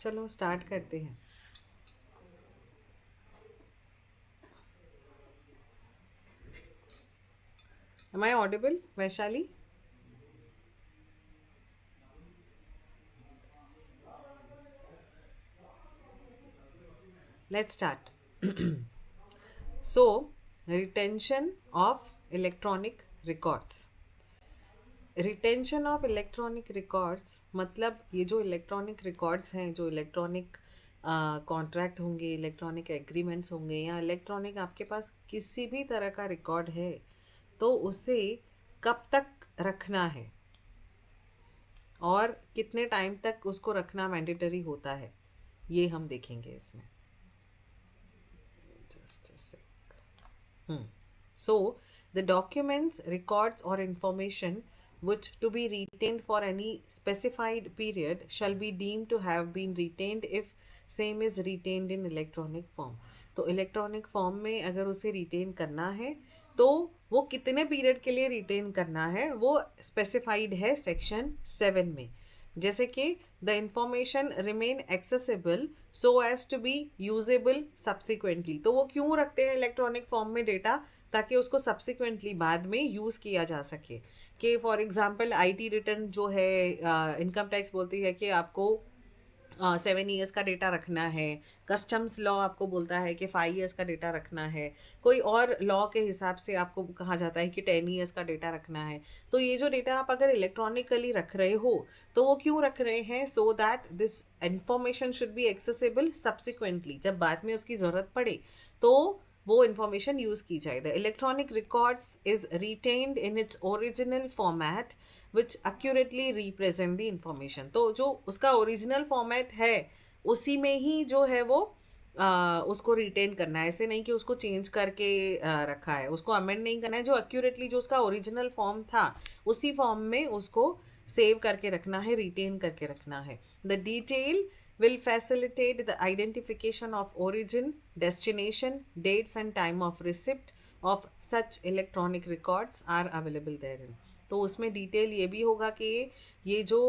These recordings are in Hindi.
चलो स्टार्ट करते हैं। Am I audible, Vaishali? Let's start. So, retention of electronic records. Retention of electronic records मतलब ये जो इलेक्ट्रॉनिक रिकॉर्ड्स हैं, जो इलेक्ट्रॉनिक कॉन्ट्रैक्ट होंगे, इलेक्ट्रॉनिक एग्रीमेंट्स होंगे या इलेक्ट्रॉनिक आपके पास किसी भी तरह का रिकॉर्ड है, तो उसे कब तक रखना है और कितने टाइम तक उसको रखना मैंडेटरी होता है, ये हम देखेंगे इसमें। Just a sec. So, the documents, records, or information which to be retained for any specified period shall be deemed to have been retained if same is retained in electronic form. तो इलेक्ट्रॉनिक फॉर्म में अगर उसे रिटेन करना है तो वो कितने पीरियड के लिए रिटेन करना है वो स्पेसिफाइड है सेक्शन 7 में। जैसे कि the information remain accessible so as to be usable subsequently. तो वो क्यों रखते हैं इलेक्ट्रॉनिक फॉर्म में डेटा? ताकि उसको सब्सिक्वेंटली बाद में यूज़ किया जा सके। कि फॉर एग्जांपल आईटी रिटर्न जो है, इनकम टैक्स बोलती है कि आपको 7 ईयर्स का डेटा रखना है। कस्टम्स लॉ आपको बोलता है कि 5 ईयर्स का डेटा रखना है। कोई और लॉ के हिसाब से आपको कहा जाता है कि 10 ईयर्स का डेटा रखना है। तो ये जो डेटा आप अगर इलेक्ट्रॉनिकली रख रहे हो तो वो क्यों रख रहे हैं? So that this information should be accessible subsequently, जब बाद में उसकी ज़रूरत पड़े तो वो इंफॉर्मेशन यूज़ की जाए। The electronic records is retained in its original format which accurately represent the information. तो जो उसका ओरिजिनल फॉर्मेट है उसी में ही जो है वो उसको रिटेन करना है। ऐसे नहीं कि उसको चेंज करके रखा है, उसको अमेंड नहीं करना है। जो एक्यूरेटली जो उसका ओरिजिनल फॉर्म था उसी फॉर्म में उसको सेव करके रखना है, रिटेन करके रखना है। The detail will facilitate the identification of origin, destination, dates and time of receipt of such electronic records are available therein. तो उसमें डिटेल ये भी होगा कि ये जो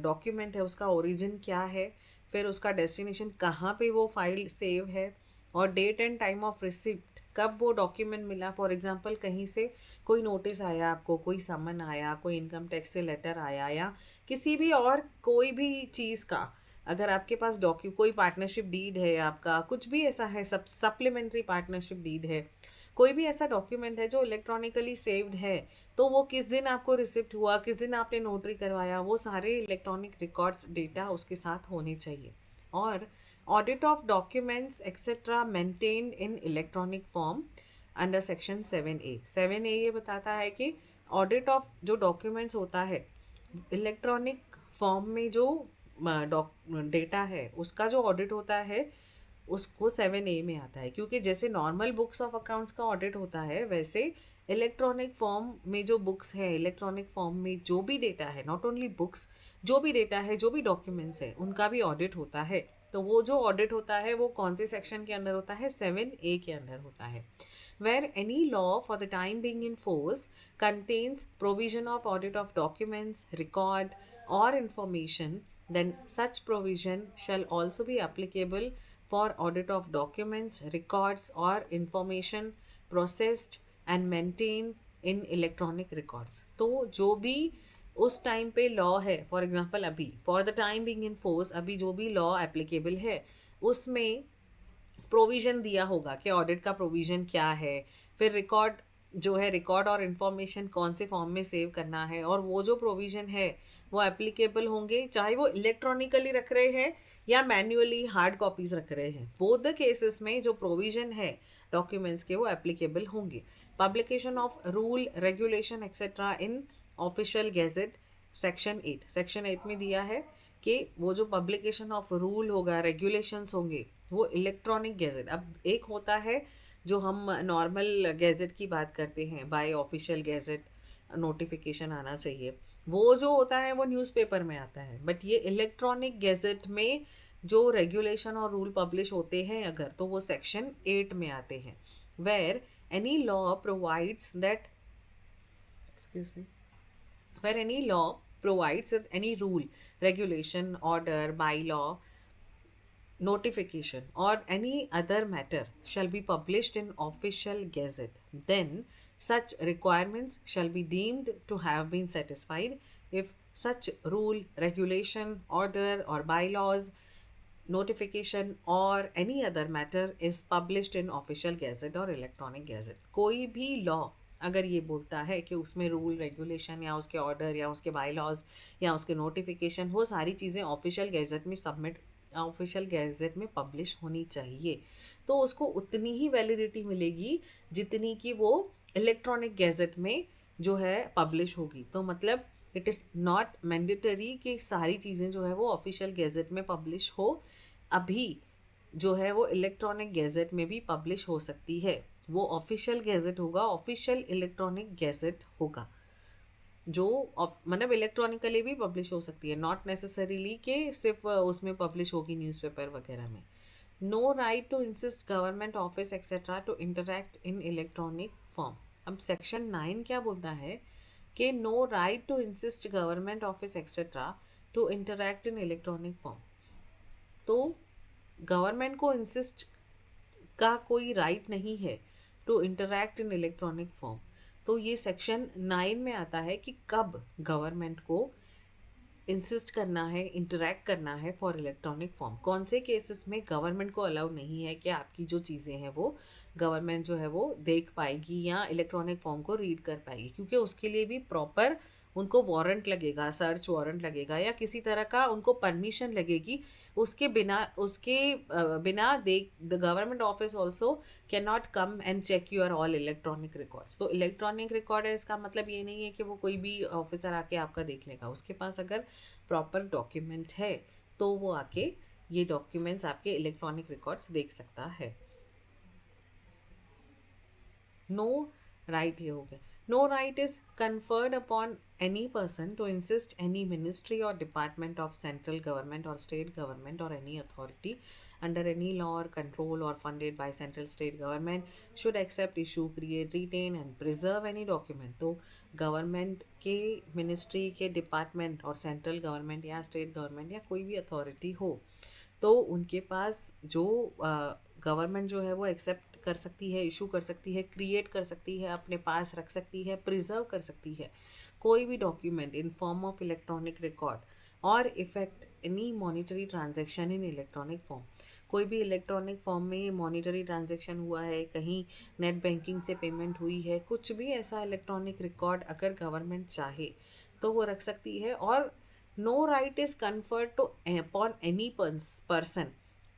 डॉक्यूमेंट है उसका ओरिजिन क्या है, फिर उसका डेस्टिनेशन कहाँ पे वो फाइल सेव है, और date and time of receipt, कब वो डॉक्यूमेंट मिला। फॉर एग्जांपल कहीं से कोई नोटिस आया आपको, कोई समन आया, कोई इनकम टैक्स से लेटर आया, या किसी भी और कोई भी चीज़ का अगर आपके पास कोई पार्टनरशिप डीड है, आपका कुछ भी ऐसा है, सप्लीमेंट्री पार्टनरशिप डीड है, कोई भी ऐसा डॉक्यूमेंट है जो इलेक्ट्रॉनिकली सेव्ड है, तो वो किस दिन आपको रिसिप्ट हुआ, किस दिन आपने नोटरी करवाया, वो सारे इलेक्ट्रॉनिक रिकॉर्ड्स डेटा उसके साथ होने चाहिए। और audit of documents etcetera maintained in electronic form under section 7A। 7A ये बताता है कि ऑडिट ऑफ जो डॉक्यूमेंट्स होता है इलेक्ट्रॉनिक फॉर्म में, जो डेटा है उसका जो ऑडिट होता है उसको 7A में आता है। क्योंकि जैसे नॉर्मल बुक्स ऑफ अकाउंट्स का ऑडिट होता है, वैसे इलेक्ट्रॉनिक फॉर्म में जो बुक्स है, इलेक्ट्रॉनिक फॉर्म में जो भी डेटा है, नॉट ओनली बुक्स, जो भी डेटा है, जो भी डॉक्यूमेंट्स है, उनका भी ऑडिट होता है। तो वो जो ऑडिट होता है वो कौन से सेक्शन के अंदर होता है? 7A के अंदर होता है। Where any law for the time being in force contains provision of audit of documents, record, or information, then such provision shall also be applicable for audit of documents, records, or information processed and maintained in electronic records. तो जो भी उस टाइम पे लॉ है, फॉर एग्जांपल अभी for the time being in force, अभी जो भी लॉ एप्लीकेबल है उसमें प्रोविज़न दिया होगा कि ऑडिट का प्रोविज़न क्या है, फिर रिकॉर्ड जो है, रिकॉर्ड और इन्फॉर्मेशन कौन से फॉर्म में सेव करना है, और वो जो प्रोविज़न है वो एप्लीकेबल होंगे चाहे वो इलेक्ट्रॉनिकली रख रहे हैं या मैन्युअली हार्ड कॉपीज़ रख रहे हैं। बोथ द केसेस में जो प्रोविज़न है डॉक्यूमेंट्स के वो एप्लीकेबल होंगे। Publication of rule, regulation etcetera in official gazette section 8 में दिया है कि वो जो पब्लिकेशन ऑफ रूल होगा, रेगुलेशंस होंगे, वो इलेक्ट्रॉनिक गैजेट। अब एक होता है जो हम नॉर्मल गैजेट की बात करते हैं, बाय ऑफिशियल गैजेट नोटिफिकेशन आना चाहिए, वो जो होता है वो न्यूज़पेपर में आता है। बट ये इलेक्ट्रॉनिक गैजेट में जो रेगुलेशन और रूल पब्लिश होते हैं अगर, तो वो सेक्शन 8 में आते हैं। Where any law provides that, excuse me, where any law provides that any rule, regulation, order, bylaw, notification or any other matter shall be published in official gazette, then such requirements shall be deemed to have been satisfied if such rule, regulation, order, or bylaws, notification or any other matter is published in official gazette or electronic gazette. कोई भी लॉ अगर ये बोलता है कि उसमें रूल रेगुलेशन या उसके ऑर्डर या उसके बाई लॉज या उसके नोटिफिकेशन, वो सारी चीज़ें ऑफिशियल गैजेट में सबमिट, ऑफिशियल गैजेट में पब्लिश होनी चाहिए, तो उसको उतनी ही वैलिडिटी मिलेगी जितनी कि वो इलेक्ट्रॉनिक गैजेट में जो है पब्लिश होगी। तो मतलब इट इज़ नॉट मैंडेटरी कि सारी चीज़ें जो है वो ऑफिशियल गैजेट में पब्लिश हो, अभी जो है वो इलेक्ट्रॉनिक गैजेट में भी पब्लिश हो सकती है। वो ऑफिशियल गैजेट होगा, ऑफिशियल इलेक्ट्रॉनिक गैजेट होगा, जो मतलब इलेक्ट्रॉनिकली भी पब्लिश हो सकती है, नॉट नेसेसरीली कि सिर्फ उसमें पब्लिश होगी न्यूज़पेपर वगैरह में। No right to insist government office etcetera to interact in electronic form. अब सेक्शन 9 क्या बोलता है कि no right to insist government office etcetera to interact in electronic form. तो गवर्नमेंट को इंसिस्ट का कोई राइट नहीं है to interact in electronic form. तो ये सेक्शन 9 में आता है कि कब गवर्नमेंट को इंसिस्ट करना है, इंटरैक्ट करना है फॉर इलेक्ट्रॉनिक फॉर्म, कौन से केसेस में गवर्नमेंट को अलाउ नहीं है कि आपकी जो चीज़ें हैं वो गवर्नमेंट जो है वो देख पाएगी या इलेक्ट्रॉनिक फॉर्म को रीड कर पाएगी, क्योंकि उसके लिए भी प्रॉपर उनको वारंट लगेगा, सर्च वारंट लगेगा या किसी तरह का उनको परमिशन लगेगी। उसके बिना बिना they the government office also can not come and check your all electronic records. तो इलेक्ट्रॉनिक रिकॉर्ड है, इसका मतलब ये नहीं है कि वो कोई भी ऑफिसर आके आपका देख लेगा। उसके पास अगर प्रॉपर डॉक्यूमेंट है तो वो आके ये डॉक्यूमेंट्स आपके इलेक्ट्रॉनिक रिकॉर्ड्स देख सकता है। नो राइट ये हो गया। No right is conferred upon any person to insist any ministry or department of central government or state government or any authority under any law or control or funded by central state government should accept, issue, create, retain and preserve any document। तो गवर्नमेंट के मिनिस्ट्री के डिपार्टमेंट और सेंट्रल गवर्नमेंट या स्टेट गवर्नमेंट या कोई भी अथॉरिटी हो, तो उनके पास जो गवर्नमेंट जो है वो एक्सेप्ट कर सकती है, इशू कर सकती है, क्रिएट कर सकती है, अपने पास रख सकती है, प्रिजर्व कर सकती है कोई भी document in form of electronic record और effect any monetary transaction in electronic form. कोई भी इलेक्ट्रॉनिक फॉर्म में मॉनिटरी ट्रांजेक्शन हुआ है, कहीं नेट बैंकिंग से पेमेंट हुई है, कुछ भी ऐसा इलेक्ट्रॉनिक रिकॉर्ड अगर गवर्नमेंट चाहे तो वो रख सकती है। और no right is conferred to upon any person.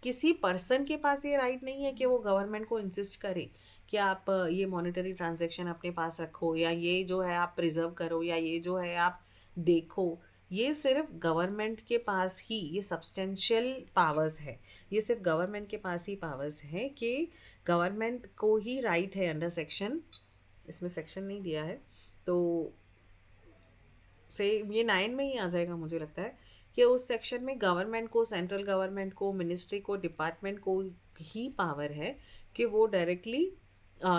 किसी पर्सन के पास ये राइट नहीं है कि वो गवर्नमेंट को इंसिस्ट करे कि आप ये मॉनेटरी ट्रांजैक्शन अपने पास रखो या ये जो है आप प्रिजर्व करो या ये जो है आप देखो। ये सिर्फ गवर्नमेंट के पास ही ये सब्सटेंशियल पावर्स है, ये सिर्फ गवर्नमेंट के पास ही पावर्स है कि गवर्नमेंट को ही राइट है अंडर सेक्शन, इसमें सेक्शन नहीं दिया है तो से ये 9 में ही आ जाएगा मुझे लगता है कि उस सेक्शन में गवर्नमेंट को, सेंट्रल गवर्नमेंट को, मिनिस्ट्री को, डिपार्टमेंट को ही पावर है कि वो डायरेक्टली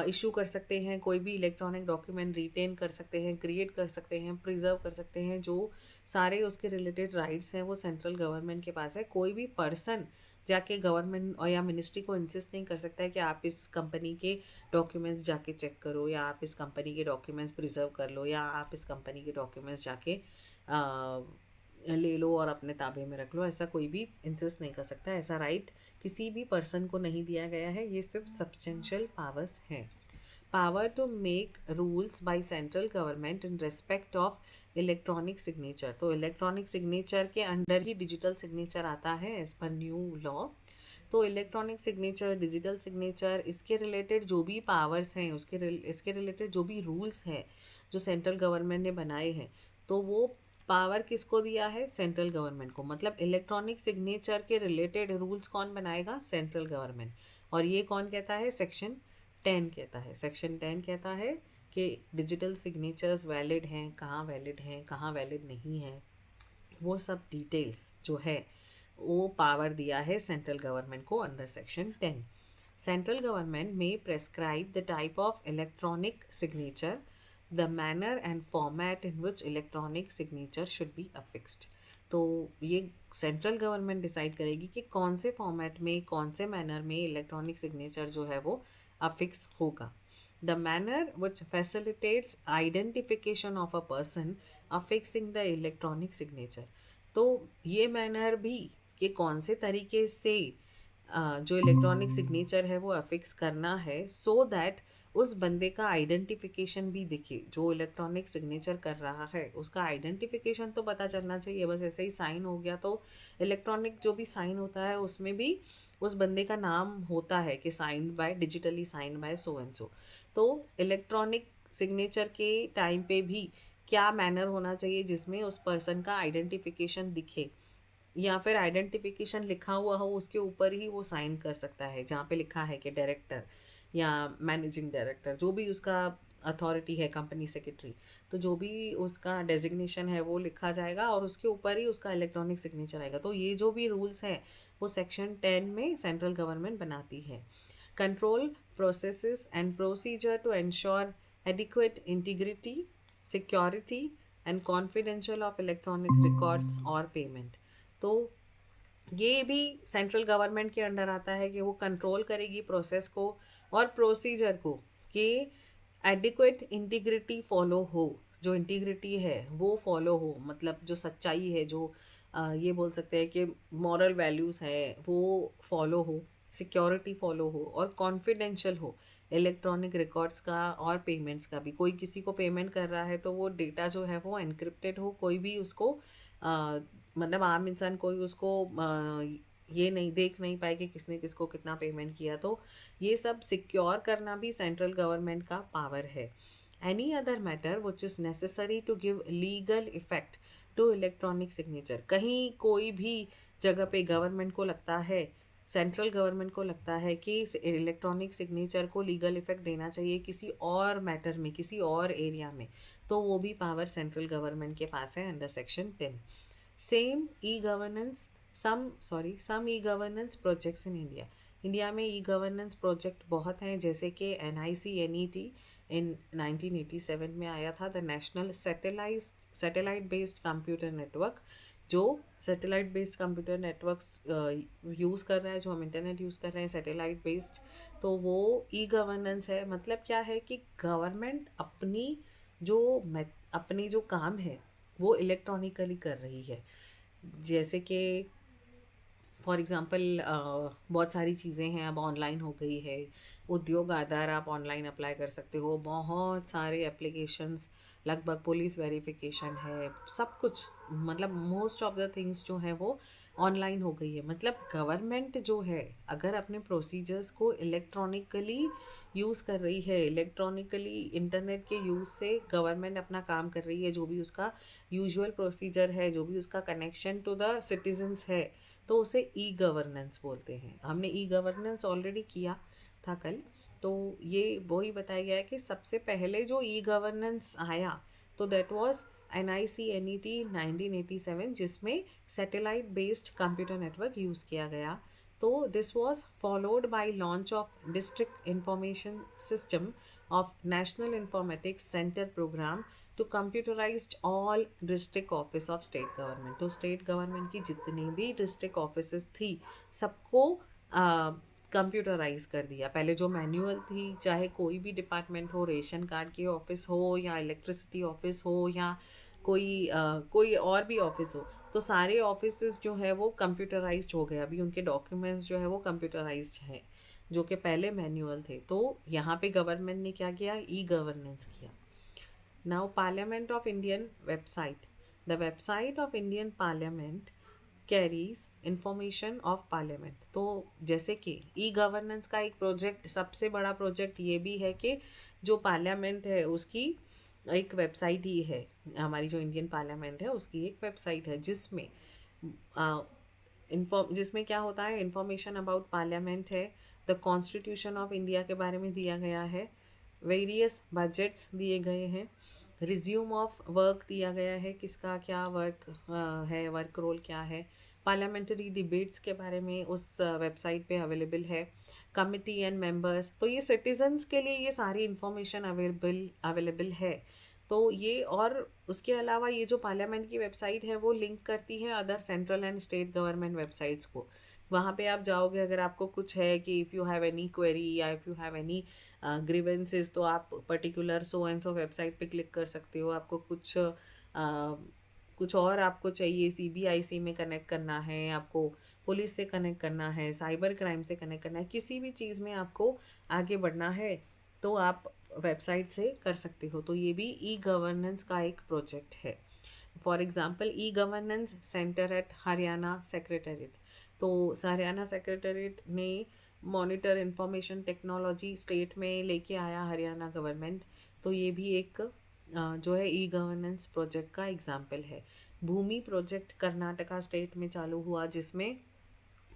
इशू कर सकते हैं, कोई भी इलेक्ट्रॉनिक डॉक्यूमेंट रिटेन कर सकते हैं, क्रिएट कर सकते हैं, प्रिजर्व कर सकते हैं। जो सारे उसके रिलेटेड राइट्स हैं वो सेंट्रल गवर्नमेंट के पास है। कोई भी पर्सन जाके गवर्नमेंट और या मिनिस्ट्री को इंसिस्ट नहीं कर सकता है कि आप इस कंपनी के डॉक्यूमेंट्स जाके चेक करो या आप इस कंपनी के डॉक्यूमेंट्स प्रिजर्व कर लो या आप इस कंपनी के डॉक्यूमेंट्स जाके ले लो और अपने ताबे में रख लो। ऐसा कोई भी इंसिस्ट नहीं कर सकता, ऐसा राइट किसी भी पर्सन को नहीं दिया गया है। ये सिर्फ सब्सटेंशियल पावर्स हैं। Power to make rules by central government in respect of electronic signature. तो इलेक्ट्रॉनिक सिग्नेचर के अंडर ही डिजिटल सिग्नेचर आता है एज पर न्यू लॉ। तो इलेक्ट्रॉनिक सिग्नेचर, डिजिटल सिग्नेचर, इसके रिलेटेड जो भी पावर्स हैं, इसके रिलेटेड जो भी रूल्स हैं जो सेंट्रल गवर्नमेंट ने बनाए हैं, तो वो पावर किसको दिया है? सेंट्रल गवर्नमेंट को। मतलब इलेक्ट्रॉनिक सिग्नेचर के रिलेटेड रूल्स कौन बनाएगा? Central government. और ये कौन कहता है? सेक्शन 10 कहता है। सेक्शन 10 कहता है कि डिजिटल सिग्नेचर्स वैलिड हैं, कहाँ वैलिड नहीं हैं, वो सब डिटेल्स जो है वो पावर दिया है सेंट्रल गवर्नमेंट को अंडर सेक्शन 10। सेंट्रल गवर्नमेंट में prescribe the type of electronic signature, the manner and format in which electronic signature should be affixed। तो ये सेंट्रल गवर्नमेंट डिसाइड करेगी कि कौन से फॉर्मेट में, कौन से मैनर में इलेक्ट्रॉनिक सिग्नेचर जो है वो अफिक्स होगा. The manner which facilitates identification of a person affixing the electronic signature. तो ये मैनर भी कि कौन से तरीके से जो इलेक्ट्रॉनिक सिग्नेचर है वो अफिक्स करना है, सो दैट उस बंदे का आइडेंटिफिकेशन भी दिखे. जो इलेक्ट्रॉनिक सिग्नेचर कर रहा है उसका आइडेंटिफिकेशन तो पता चलना चाहिए. बस ऐसे ही साइन हो गया तो इलेक्ट्रॉनिक जो भी साइन होता है उसमें भी उस बंदे का नाम होता है कि signed by, digitally signed by so and सो. तो इलेक्ट्रॉनिक सिग्नेचर के टाइम पे भी क्या मैनर होना चाहिए जिसमें उस पर्सन का आइडेंटिफिकेशन दिखे, या फिर आइडेंटिफिकेशन लिखा हुआ हो उसके ऊपर ही वो साइन कर सकता है. जहाँ पे लिखा है कि डायरेक्टर या मैनेजिंग डायरेक्टर, जो भी उसका अथॉरिटी है, कंपनी सेक्रेटरी, तो जो भी उसका डेजिग्नेशन है वो लिखा जाएगा और उसके ऊपर ही उसका इलेक्ट्रॉनिक सिग्नेचर आएगा. तो ये जो भी रूल्स हैं वो सेक्शन 10 में सेंट्रल गवर्नमेंट बनाती है. Control processes and procedure to ensure adequate integrity, security and confidential of electronic records और पेमेंट. तो ये भी सेंट्रल गवर्नमेंट के अंडर आता है कि वो कंट्रोल करेगी प्रोसेस को और प्रोसीजर को कि एडिक्वेट इंटीग्रिटी फॉलो हो. जो इंटीग्रिटी है वो फॉलो हो, मतलब जो सच्चाई है, जो ये बोल सकते हैं कि मॉरल वैल्यूज़ है वो फॉलो हो, सिक्योरिटी फॉलो हो और कॉन्फिडेंशियल हो इलेक्ट्रॉनिक रिकॉर्ड्स का और पेमेंट्स का भी. कोई किसी को पेमेंट कर रहा है तो वो डेटा जो है वो एनक्रिप्टेड हो, कोई भी उसको मतलब आम इंसान कोई उसको ये नहीं देख नहीं पाए कि किसने किसको कितना पेमेंट किया. तो ये सब सिक्योर करना भी सेंट्रल गवर्नमेंट का पावर है. Any other matter which is necessary to give legal effect to electronic signature. कहीं कोई भी जगह पे गवर्नमेंट को लगता है, सेंट्रल गवर्नमेंट को लगता है कि इलेक्ट्रॉनिक सिग्नेचर को लीगल इफेक्ट देना चाहिए किसी और मैटर में, किसी और एरिया में, तो वो भी पावर सेंट्रल गवर्नमेंट के पास है under section 10. Same e governance, some e governance projects in India. India में ई गवर्नेंस प्रोजेक्ट बहुत हैं, जैसे कि NICNET इन 1987 में आया था, the national satellite based computer network. जो satellite based computer networks use कर रहा है, जो हम इंटरनेट यूज़ कर रहे हैं सैटेलाइट बेस्ड, तो वो ई गवर्नेंस है. मतलब क्या है कि गवर्नमेंट अपनी जो काम है वो इलेक्ट्रॉनिकली कर रही है. जैसे कि फॉर एग्ज़ाम्पल बहुत सारी चीज़ें हैं अब ऑनलाइन हो गई है. उद्योग आधार आप ऑनलाइन अप्लाई कर सकते हो, बहुत सारे एप्लीकेशंस, लगभग पुलिस वेरिफिकेशन है, सब कुछ, मतलब मोस्ट ऑफ द थिंग्स जो हैं वो ऑनलाइन हो गई है. मतलब गवर्नमेंट जो है अगर अपने प्रोसीजर्स को इलेक्ट्रॉनिकली यूज़ कर रही है, इलेक्ट्रॉनिकली इंटरनेट के यूज़ से गवर्नमेंट अपना काम कर रही है, जो भी उसका यूजुअल प्रोसीजर है, जो भी उसका कनेक्शन टू द सिटीजन्स है, तो उसे ई गवर्नेंस बोलते हैं. हमने ई गवर्नेंस ऑलरेडी किया था कल. तो ये वही बताया गया है कि सबसे पहले जो ई गवर्नेंस आया तो दैट वाज NICNET 1987, जिसमें satellite based computer network use किया गया. तो this was followed by launch of district information system of national informatics centre programme to computerised all district office of state government. तो स्टेट गवर्नमेंट की जितनी भी डिस्ट्रिक्ट ऑफिस थी सबको कंप्यूटराइज कर दिया. पहले जो मैनुअल थी, चाहे कोई भी डिपार्टमेंट हो, रेशन कार्ड की ऑफिस हो या इलेक्ट्रिसिटी ऑफिस हो या कोई और भी ऑफिस हो, तो सारे ऑफिस जो है वो कंप्यूटराइज्ड हो गए. अभी उनके डॉक्यूमेंट्स जो है वो कंप्यूटराइज्ड हैं, जो कि पहले मैनुअल थे. तो यहाँ पे गवर्नमेंट ने क्या किया, ई गवर्नेंस किया. Now, Parliament of Indian website. The website of Indian Parliament carries information of parliament. तो जैसे कि ई गवर्नेंस का एक प्रोजेक्ट, सबसे बड़ा प्रोजेक्ट ये भी है कि जो पार्लियामेंट है उसकी एक वेबसाइट ही है. हमारी जो इंडियन पार्लियामेंट है उसकी एक वेबसाइट है जिसमें क्या होता है, इंफॉर्मेशन अबाउट पार्लियामेंट है, द कॉन्स्टिट्यूशन ऑफ इंडिया के बारे में दिया गया है, वेरियस बजट्स दिए गए हैं, रिज्यूम ऑफ वर्क दिया गया है, किसका क्या वर्क है, वर्क रोल क्या है, पार्लियामेंट्री डिबेट्स के बारे में उस वेबसाइट पे अवेलेबल है, कमिटी एंड मेंबर्स. तो ये सिटीजन्स के लिए ये सारी इंफॉर्मेशन अवेलेबल है. तो ये, और उसके अलावा ये जो पार्लियामेंट की वेबसाइट है वो लिंक करती है other central and state government websites को। वहाँ पे आप जाओगे, अगर आपको कुछ है कि if you have any query या if you have any grievances, तो आप particular so and so website पे क्लिक कर सकते हो। आपको कुछ और आपको चाहिए, सीबीआईसी में कनेक्ट करना है, आपको पुलिस से कनेक्ट करना है, साइबर क्राइम से कनेक्ट करना है, किसी भी चीज़ में आपको आगे बढ़ना है तो आप वेबसाइट से कर सकते हो। तो ये भी ई गवर्नेंस का एक प्रोजेक्ट है। For example e governance centre at Haryana secretariat, तो हरियाणा सेक्रेटरीट ने मॉनिटर इंफॉर्मेशन टेक्नोलॉजी स्टेट में लेके आया हरियाणा गवर्नमेंट। तो ये भी एक जो है ई गवर्नेंस प्रोजेक्ट का एग्जाम्पल है। भूमि प्रोजेक्ट कर्नाटका स्टेट में चालू हुआ, जिसमें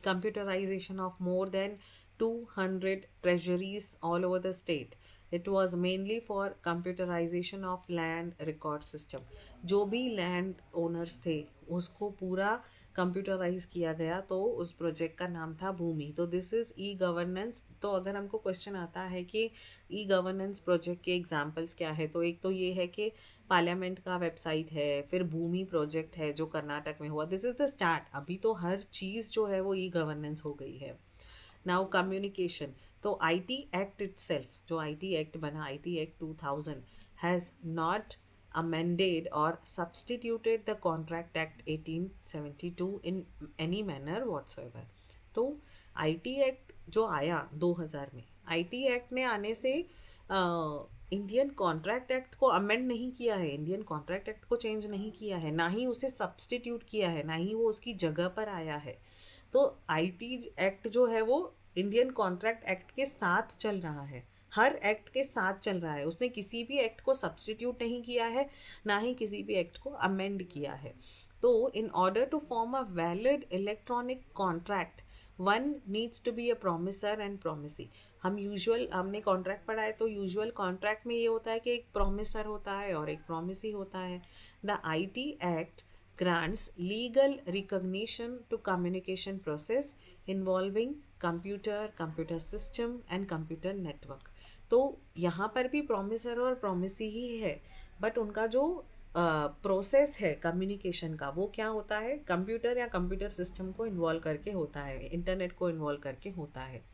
computerization of more than 200 treasuries all over the state. It was mainly for computerization of land record system. जो भी लैंड ओनर्स थे उसको पूरा कंप्यूटराइज किया गया, तो उस प्रोजेक्ट का नाम था भूमि। तो दिस इज़ ई गवर्नेंस। तो अगर हमको क्वेश्चन आता है कि ई गवर्नेंस प्रोजेक्ट के एग्जांपल्स क्या है, तो एक तो ये है कि पार्लियामेंट का वेबसाइट है, फिर भूमि प्रोजेक्ट है जो कर्नाटक में हुआ। This is the start. अभी तो हर चीज़ जो है वो ई गवर्नेंस हो गई है। नाउ कम्युनिकेशन, तो आईटी एक्ट इटसेल्फ, जो आईटी एक्ट बना, IT act 2000 has not amended or substituted the Contract Act 1872 in any manner whatsoever. तो आईटी एक्ट जो आया 2000 में, आईटी एक्ट ने आने से इंडियन कॉन्ट्रैक्ट एक्ट को अमेंड नहीं किया है, इंडियन कॉन्ट्रैक्ट एक्ट को चेंज नहीं किया है, ना ही उसे सब्सटीट्यूट किया है, ना ही वो उसकी जगह पर आया है। तो आईटी एक्ट जो है वो इंडियन कॉन्ट्रैक्ट एक्ट के साथ चल रहा है, हर एक्ट के साथ चल रहा है। उसने किसी भी एक्ट को सब्सटीट्यूट नहीं किया है, ना ही किसी भी एक्ट को अमेंड किया है। तो in order to form a valid electronic contract one needs to be a promisor and promisee. हमने कॉन्ट्रैक्ट पढ़ा है, तो यूजुअल कॉन्ट्रैक्ट में ये होता है कि एक प्रोमिसर होता है और एक प्रोमिसी होता है। The IT act grants legal recognition to communication process involving computer, computer system and computer network. तो यहाँ पर भी प्रोमिसर और प्रोमिसी ही है, बट उनका जो प्रोसेस है कम्युनिकेशन का वो क्या होता है, कंप्यूटर या कंप्यूटर सिस्टम को इन्वॉल्व करके होता है, इंटरनेट को इन्वॉल्व करके होता है।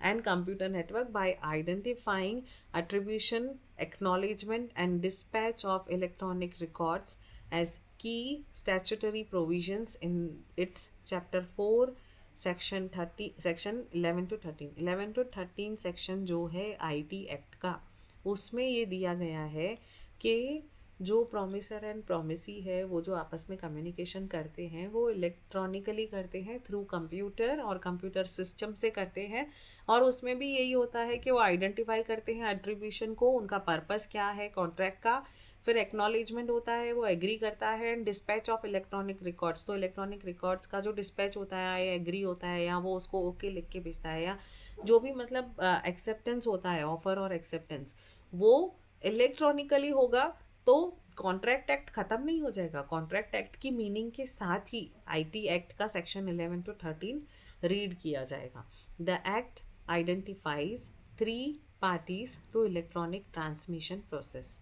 And computer network by identifying attribution, acknowledgement and dispatch of electronic records as key statutory provisions in its chapter 4 section 30 section 11 to 13 11 to 13 section जो है आईटी एक्ट का, उसमें ये दिया गया है कि जो प्रोमिसर एंड प्रोमिसी है वो जो आपस में कम्युनिकेशन करते हैं वो इलेक्ट्रॉनिकली करते हैं थ्रू कंप्यूटर और कंप्यूटर सिस्टम से करते हैं। और उसमें भी यही होता है कि वो आइडेंटिफाई करते हैं एट्रीब्यूशन को, उनका पर्पस क्या है कॉन्ट्रैक्ट का, फिर एक्नॉलेजमेंट होता है, वो एग्री करता है, and dispatch of electronic records, तो इलेक्ट्रॉनिक रिकॉर्ड्स का जो डिस्पैच होता है या एग्री होता है या वो उसको ओके लिख के भेजता है या जो भी मतलब एक्सेप्टेंस होता है, ऑफर और एक्सेप्टेंस, वो इलेक्ट्रॉनिकली होगा। तो कॉन्ट्रैक्ट एक्ट ख़त्म नहीं हो जाएगा, कॉन्ट्रैक्ट एक्ट की मीनिंग के साथ ही आईटी एक्ट का सेक्शन 11 to 13 रीड किया जाएगा। The act identifies 3 parties to electronic transmission process.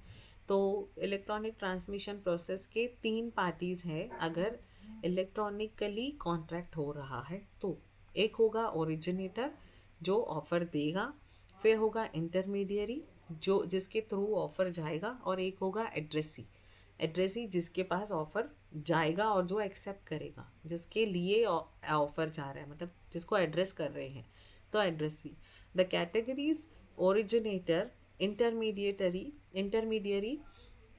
तो इलेक्ट्रॉनिक ट्रांसमिशन प्रोसेस के 3 पार्टीज़ हैं अगर इलेक्ट्रॉनिकली कॉन्ट्रैक्ट हो रहा है तो। एक होगा ओरिजिनेटर जो ऑफ़र देगा, फिर होगा इंटरमीडियरी जो जिसके थ्रू ऑफ़र जाएगा, और एक होगा एड्रेसी, एड्रेसी जिसके पास ऑफ़र जाएगा और जो एक्सेप्ट करेगा, जिसके लिए ऑफ़र जा रहा है, मतलब जिसको एड्रेस कर रहे हैं, तो addressee. The categories originator, intermediary,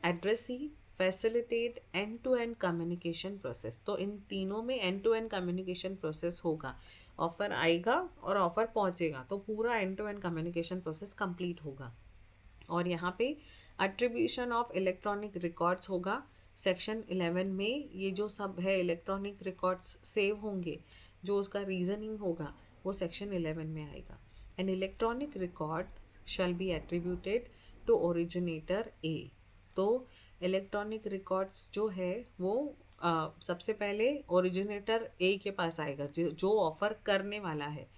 addressee facilitate end to end communication process. तो इन तीनों में end to end communication process होगा, ऑफ़र आएगा और ऑफ़र पहुंचेगा, तो पूरा end to end communication process complete होगा। और यहाँ पे अट्रीब्यूशन ऑफ इलेक्ट्रॉनिक रिकॉर्ड्स होगा सेक्शन 11 में। ये जो सब है इलेक्ट्रॉनिक रिकॉर्ड्स सेव होंगे, जो उसका रीजनिंग होगा वो सेक्शन 11 में आएगा। An electronic record shall be attributed to originator A. तो इलेक्ट्रॉनिक रिकॉर्ड्स जो है वो सबसे पहले ओरिजिनेटर ए के पास आएगा जो ऑफ़र करने वाला है।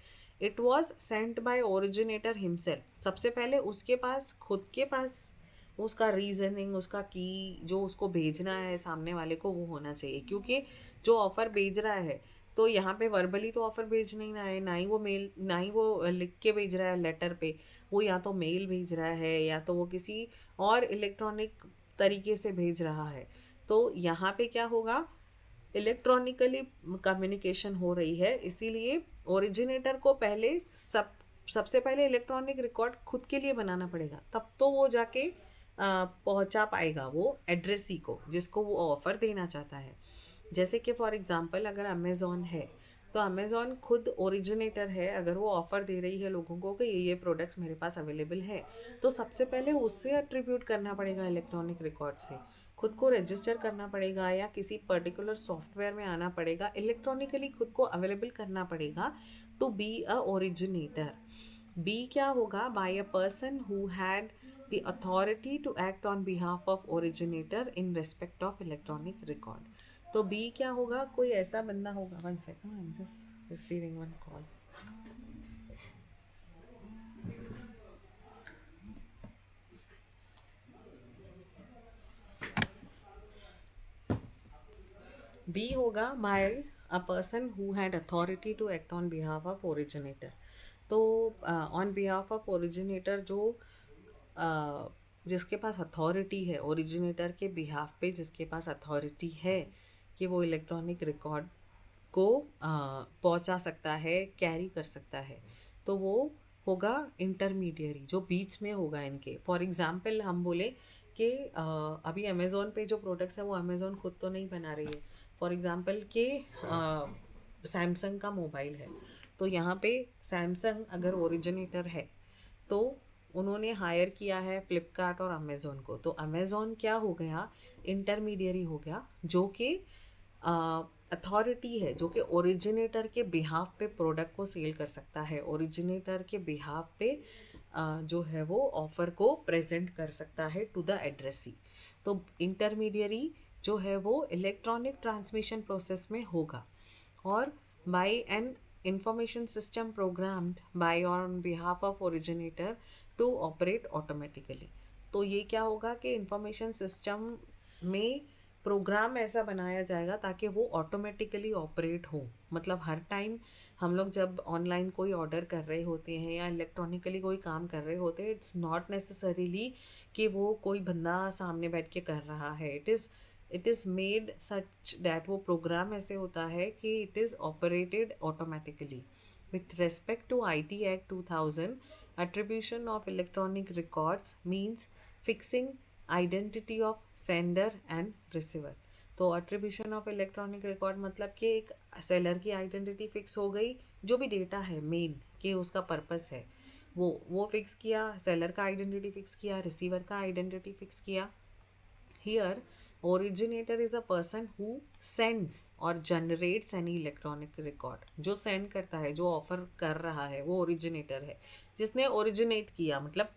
It was sent by originator himself, सबसे पहले उसके पास खुद के पास उसका रीजनिंग, उसका की जो उसको भेजना है सामने वाले को वो होना चाहिए, क्योंकि जो ऑफ़र भेज रहा है तो यहाँ पे वर्बली तो ऑफ़र भेजना ही ना है, ना ही वो मेल, ना ही वो लिख के भेज रहा है लेटर पे, वो या तो मेल भेज रहा है या तो वो किसी और इलेक्ट्रॉनिक तरीके से भेज रहा है। तो यहाँ पे क्या होगा, इलेक्ट्रॉनिकली कम्युनिकेशन हो रही है, इसीलिए ओरिजिनेटर को पहले सबसे पहले इलेक्ट्रॉनिक रिकॉर्ड खुद के लिए बनाना पड़ेगा, तब तो वो जाके पहुंचा पाएगा वो एड्रेसी को जिसको वो ऑफ़र देना चाहता है। जैसे कि फॉर एग्ज़ाम्पल अगर अमेज़ॉन है, तो अमेज़ॉन खुद ओरिजिनेटर है, अगर वो ऑफ़र दे रही है लोगों को कि ये प्रोडक्ट्स मेरे पास अवेलेबल है, तो सबसे पहले उससे अट्रीब्यूट करना पड़ेगा इलेक्ट्रॉनिक रिकॉर्ड से, खुद को रजिस्टर करना पड़ेगा या किसी पर्टिकुलर सॉफ्टवेयर में आना पड़ेगा, इलेक्ट्रॉनिकली खुद को अवेलेबल करना पड़ेगा to be a originator. B क्या होगा, by a person who had the authority to act on behalf of originator in respect of electronic record. तो बी क्या होगा, कोई ऐसा बंदा होगा, one second, I am just receiving one call. B होगा by a person who had authority to act on behalf of originator. तो ऑन बिहाफ ऑफ ओरिजिनेटर जो जिसके पास अथॉरिटी है, ओरिजिनेटर के बिहाफ पे जिसके पास अथॉरिटी है कि वो इलेक्ट्रॉनिक रिकॉर्ड को पहुंचा सकता है, कैरी कर सकता है, तो वो होगा इंटरमीडियरी, जो बीच में होगा इनके। फॉर एग्ज़ाम्पल हम बोले कि अभी अमेज़ोन पे जो प्रोडक्ट्स हैं वो अमेज़ोन खुद तो नहीं बना रही है। फॉर एग्ज़ाम्पल कि सैमसंग का मोबाइल है, तो यहाँ पे सैमसंग अगर ओरिजिनेटर है तो उन्होंने हायर किया है फ्लिपकार्ट और अमेज़ोन को, तो अमेज़ोन क्या हो गया, इंटरमीडियरी हो गया, जो कि अथॉरिटी है, जो कि ओरिजिनेटर के बिहाफ पे प्रोडक्ट को सेल कर सकता है, ओरिजिनेटर के बिहाफ पे जो है वो ऑफ़र को प्रेजेंट कर सकता है टू द एड्रेसी। तो इंटरमीडियरी जो है वो इलेक्ट्रॉनिक ट्रांसमिशन प्रोसेस में होगा, और by an information system programmed by or on behalf of originator to operate automatically। तो ये क्या होगा कि इंफॉर्मेशन सिस्टम में प्रोग्राम ऐसा बनाया जाएगा ताकि वो ऑटोमेटिकली ऑपरेट हो, मतलब हर टाइम हम लोग जब ऑनलाइन कोई ऑर्डर कर रहे होते हैं या इलेक्ट्रॉनिकली कोई काम कर रहे होते हैं, इट्स नॉट नेसेसरीली कि वो कोई बंदा सामने बैठ के कर रहा है, it is made such that वो प्रोग्राम ऐसे होता है कि it is operated automatically. With respect to IT Act 2000, attribution of electronic records means fixing identity of sender and receiver। तो अट्रीब्यूशन ऑफ इलेक्ट्रॉनिक रिकॉर्ड मतलब कि एक सेलर की आइडेंटिटी फिक्स हो गई, जो भी डेटा है मेन कि उसका पर्पस है वो फिक्स किया, सेलर का आइडेंटिटी फिक्स किया, रिसीवर का आइडेंटिटी फिक्स किया। Here originator is a person who sends or generates any electronic record। जो सेंड करता है, जो ऑफर कर रहा है, वो ओरिजिनेटर है, जिसने ओरिजिनेट किया, मतलब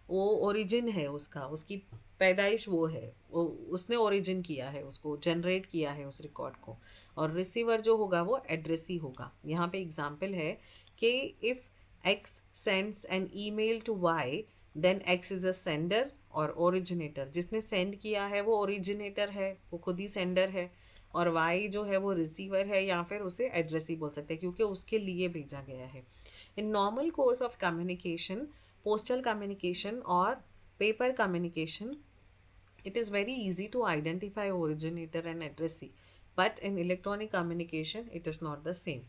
वो ओरिजिन है उसका, उसकी पैदाइश वो है, वो उसने ओरिजिन किया है, उसको जनरेट किया है उस रिकॉर्ड को। और रिसीवर जो होगा वो एड्रेसी होगा। यहाँ पे एग्जाम्पल है कि if X sends an email to Y, then X is a sender और ओरिजिनेटर, जिसने सेंड किया है वो ओरिजिनेटर है, वो खुद ही सेंडर है, और वाई जो है वो रिसीवर है, या फिर उसे एड्रेस ही बोल सकते हैं क्योंकि उसके लिए भेजा गया है। In normal course of communication, postal communication और paper communication, it is very easy to identify originator and addressee, but in electronic communication it is not the same।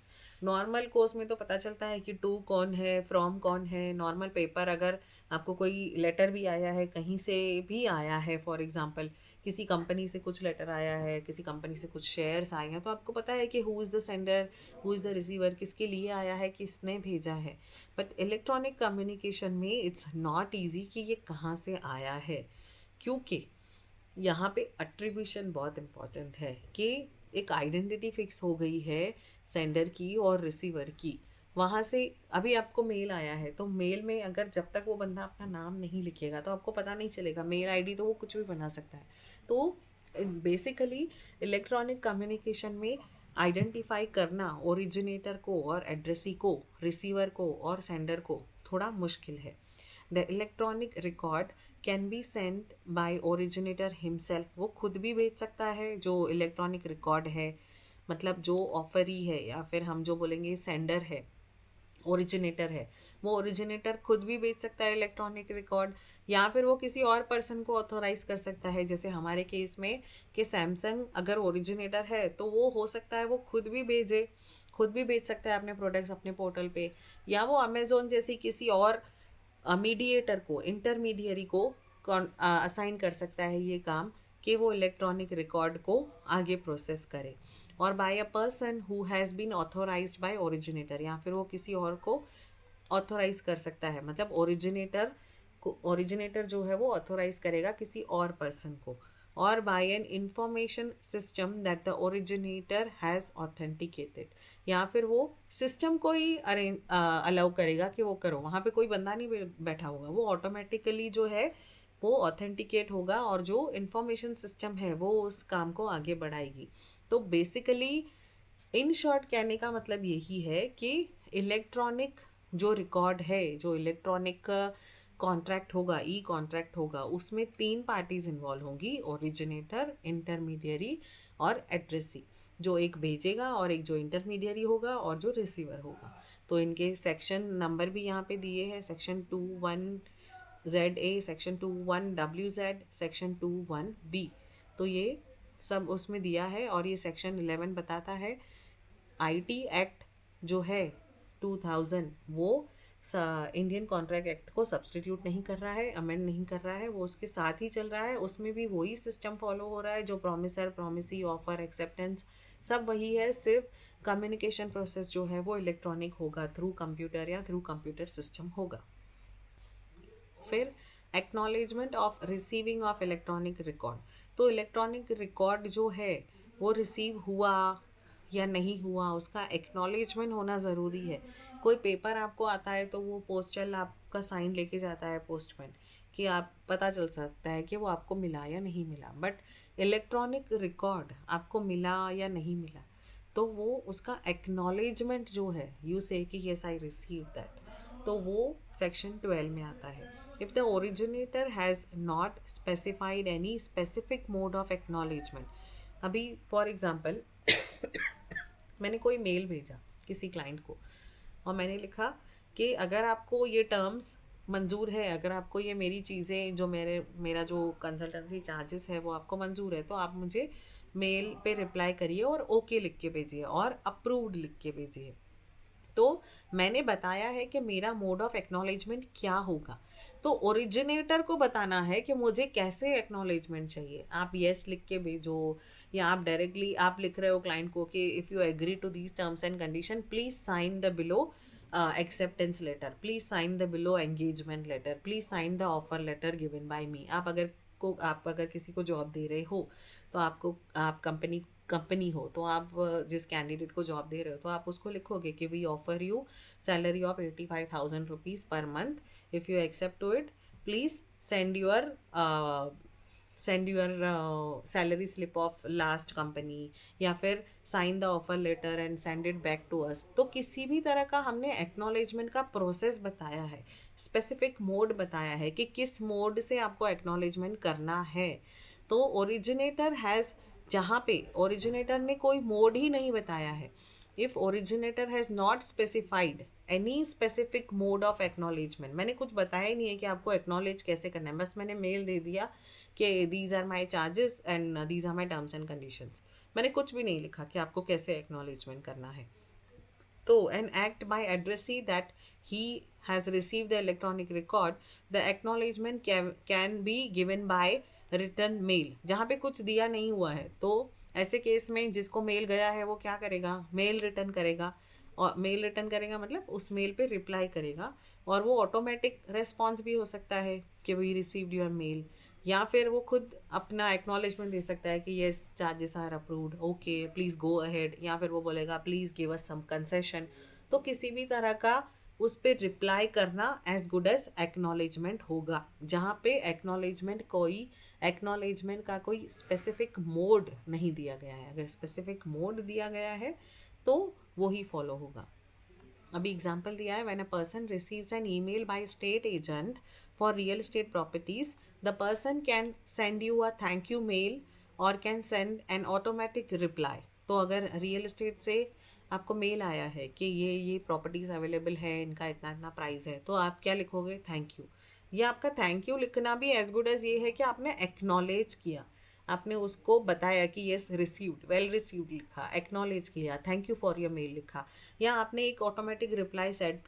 Normal course में तो पता चलता है कि टू कौन है, फ्रॉम कौन है। नॉर्मल पेपर अगर आपको कोई लेटर भी आया है, कहीं से भी आया है, फॉर एग्जांपल किसी कंपनी से कुछ लेटर आया है, किसी कंपनी से कुछ शेयर्स आए हैं, तो आपको पता है कि who is the sender, who is the receiver, किसके लिए आया है, किसने भेजा है। बट इलेक्ट्रॉनिक कम्युनिकेशन में इट्स नॉट ईजी कि ये कहाँ से आया है, क्योंकि यहाँ पे अट्रीब्यूशन बहुत इम्पॉर्टेंट है कि एक आइडेंटिटी फिक्स हो गई है सेंडर की और रिसीवर की। वहाँ से अभी आपको मेल आया है, तो मेल में अगर जब तक वो बंदा अपना नाम नहीं लिखेगा तो आपको पता नहीं चलेगा, मेल आईडी तो वो कुछ भी बना सकता है। तो बेसिकली इलेक्ट्रॉनिक कम्युनिकेशन में आइडेंटिफाई करना ओरिजिनेटर को और एड्रेसी को, रिसीवर को और सेंडर को थोड़ा मुश्किल है। The electronic record can be sent by originator himself, वो खुद भी भेज सकता है जो इलेक्ट्रॉनिक रिकॉर्ड है, मतलब जो ऑफरी है या फिर हम जो बोलेंगे सेंडर है, ओरिजिनेटर है, वो ओरिजिनेटर खुद भी भेज सकता है इलेक्ट्रॉनिक रिकॉर्ड, या फिर वो किसी और पर्सन को ऑथोराइज कर सकता है। जैसे हमारे केस में कि सैमसंग अगर ओरिजिनेटर है तो वो हो सकता है वो खुद भी भेजे, खुद भी भेज सकता है अपने प्रोडक्ट्स अपने पोर्टल पे, या वो अमेजोन जैसी किसी और मीडिएटर को, इंटरमीडियरी को असाइन कर सकता है ये काम कि वो इलेक्ट्रॉनिक रिकॉर्ड को आगे प्रोसेस करे। और by a person who has been authorised by originator, या फिर वो किसी और को ऑथोराइज कर सकता है, मतलब ओरिजिनेटर को, ओरिजिनेटर जो है वो ऑथोराइज करेगा किसी और पर्सन को। और by an information system that the originator has authenticated, या फिर वो सिस्टम को ही अरेंज अलाउ करेगा कि वो करो, वहाँ पे कोई बंदा नहीं बैठा होगा, वो ऑटोमेटिकली जो है वो ऑथेंटिकेट होगा और जो इंफॉर्मेशन सिस्टम है वो उस काम को आगे बढ़ाएगी। तो बेसिकली इन शॉर्ट कहने का मतलब यही है कि इलेक्ट्रॉनिक जो रिकॉर्ड है, जो इलेक्ट्रॉनिक कॉन्ट्रैक्ट होगा, ई कॉन्ट्रैक्ट होगा, उसमें 3 पार्टीज इन्वॉल्व होंगी, ओरिजिनेटर, इंटरमीडियरी और एड्रेसी, जो एक भेजेगा और एक जो इंटरमीडियरी होगा और जो रिसीवर होगा। तो इनके सेक्शन नंबर भी यहाँ पे दिए हैं, section 21ZA, section 21WZ, section 21B, तो ये सब उसमें दिया है। और ये सेक्शन 11 बताता है आईटी एक्ट जो है 2000, वो इंडियन कॉन्ट्रैक्ट एक्ट को सब्सटीट्यूट नहीं कर रहा है, अमेंड नहीं कर रहा है, वो उसके साथ ही चल रहा है, उसमें भी वही सिस्टम फॉलो हो रहा है, जो प्रोमिसर, प्रोमिसी, ऑफर, एक्सेप्टेंस सब वही है, सिर्फ कम्युनिकेशन प्रोसेस जो है वो इलेक्ट्रॉनिक होगा, थ्रू कंप्यूटर या थ्रू कंप्यूटर सिस्टम होगा। फिर acknowledgement of receiving of electronic record, तो इलेक्ट्रॉनिक रिकॉर्ड जो है वो रिसीव हुआ या नहीं हुआ उसका एक्नॉलेजमेंट होना ज़रूरी है। कोई पेपर आपको आता है तो वो पोस्टल आपका साइन लेके जाता है पोस्टमैन, कि आप पता चल सकता है कि वो आपको मिला या नहीं मिला, बट इलेक्ट्रॉनिक रिकॉर्ड आपको मिला या नहीं मिला तो वो उसका एक्नॉलेजमेंट जो है, यू से कि येस आई रिसीव दैट, तो वो सेक्शन 12 में आता है। If the originator has not specified any specific mode of acknowledgement, अभी फॉर एग्जांपल मैंने कोई मेल भेजा किसी क्लाइंट को और मैंने लिखा कि अगर आपको ये टर्म्स मंजूर है, अगर आपको ये मेरी चीज़ें जो मेरा जो कंसल्टेंसी चार्जेस है वो आपको मंजूर है, तो आप मुझे मेल पे रिप्लाई करिए और ओके लिख के भेजिए और अप्रूव्ड लिख के भेजिए। तो मैंने बताया है कि मेरा मोड ऑफ एक्नॉलेजमेंट क्या होगा, तो ओरिजिनेटर को बताना है कि मुझे कैसे एक्नॉलेजमेंट चाहिए। आप येस लिख के भेजो, या आप डायरेक्टली आप लिख रहे हो क्लाइंट को कि if you agree to these terms and condition please sign the below acceptance letter, please sign the below engagement letter, please sign the offer letter given by me. आप अगर किसी को जॉब दे रहे हो तो आपको, आप कंपनी हो तो आप जिस कैंडिडेट को जॉब दे रहे हो तो आप उसको लिखोगे कि we offer you salary of 85,000 rupees per month, if you accept to it please send your salary slip of last company, या फिर sign the offer letter and send it back to us. तो किसी भी तरह का हमने एक्नॉलेजमेंट का प्रोसेस बताया है, स्पेसिफिक मोड बताया है कि किस मोड से आपको एक्नॉलेजमेंट करना है। तो ओरिजिनेटर हैज़, जहाँ पे ओरिजिनेटर ने कोई मोड ही नहीं बताया है, if originator has not specified any specific mode of acknowledgement, मैंने कुछ बताया ही नहीं है कि आपको एक्नॉलेज कैसे करना है, बस मैंने मेल दे दिया कि these are my charges and these are my terms and conditions, मैंने कुछ भी नहीं लिखा कि आपको कैसे एक्नॉलेजमेंट करना है। तो an act by addressee that he has received the electronic record, the acknowledgement can be given by written mail, जहाँ पे कुछ दिया नहीं हुआ है तो ऐसे केस में जिसको मेल गया है वो क्या करेगा, मेल रिटर्न करेगा, और मेल रिटर्न करेगा मतलब उस मेल पे रिप्लाई करेगा, और वो ऑटोमेटिक रेस्पॉन्स भी हो सकता है कि वी रिसीव्ड योर मेल, या फिर वो खुद अपना एक्नॉलेजमेंट दे सकता है कि yes charges are approved, okay please go ahead, या फिर वो बोलेगा please give us some concession. तो किसी भी तरह का उस पर रिप्लाई करना एज गुड एज एक्नॉलेजमेंट होगा, जहाँ पे एक्नॉलेजमेंट का कोई स्पेसिफिक मोड नहीं दिया गया है। अगर स्पेसिफिक मोड दिया गया है तो वही फॉलो होगा। अभी एग्जाम्पल दिया है, when a person receives N email by state agent for real estate properties, the person can send you a thank you mail or can send an automatic reply. तो अगर रियल एस्टेट से आपको मेल आया है कि ये प्रॉपर्टीज़ अवेलेबल है, इनका इतना इतना प्राइस है, तो आप क्या लिखोगे? Thank you. ये आपका थैंक यू लिखना भी एज गुड एज ये है कि आपने एक्नॉलेज किया, आपने उसको बताया कि यस रिसीव्ड, वेल रिसीव्ड लिखा, एक्नॉलेज किया, thank you for your mail लिखा, या आपने एक ऑटोमेटिक रिप्लाई सेट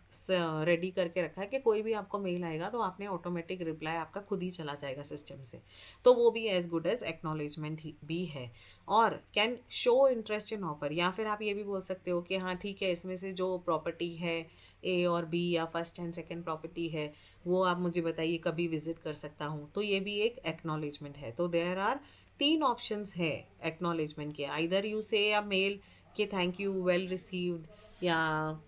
रेडी करके रखा है कि कोई भी आपको मेल आएगा तो आपने ऑटोमेटिक रिप्लाई आपका खुद ही चला जाएगा सिस्टम से, तो वो भी एज गुड एज एक्नॉलेजमेंट ही भी है। और can show interest in offer, या फिर आप ये भी बोल सकते हो कि हाँ ठीक है, इसमें से जो प्रॉपर्टी है ए और बी या फर्स्ट एंड सेकेंड प्रॉपर्टी है वो आप मुझे बताइए कभी विजिट कर सकता हूँ, तो ये भी एक एक्नॉलेजमेंट है। तो देयर आर 3 ऑप्शंस है एक्नॉलेजमेंट के, आइदर यू से अ मेल कि थैंक यू, वेल रिसीव्ड, या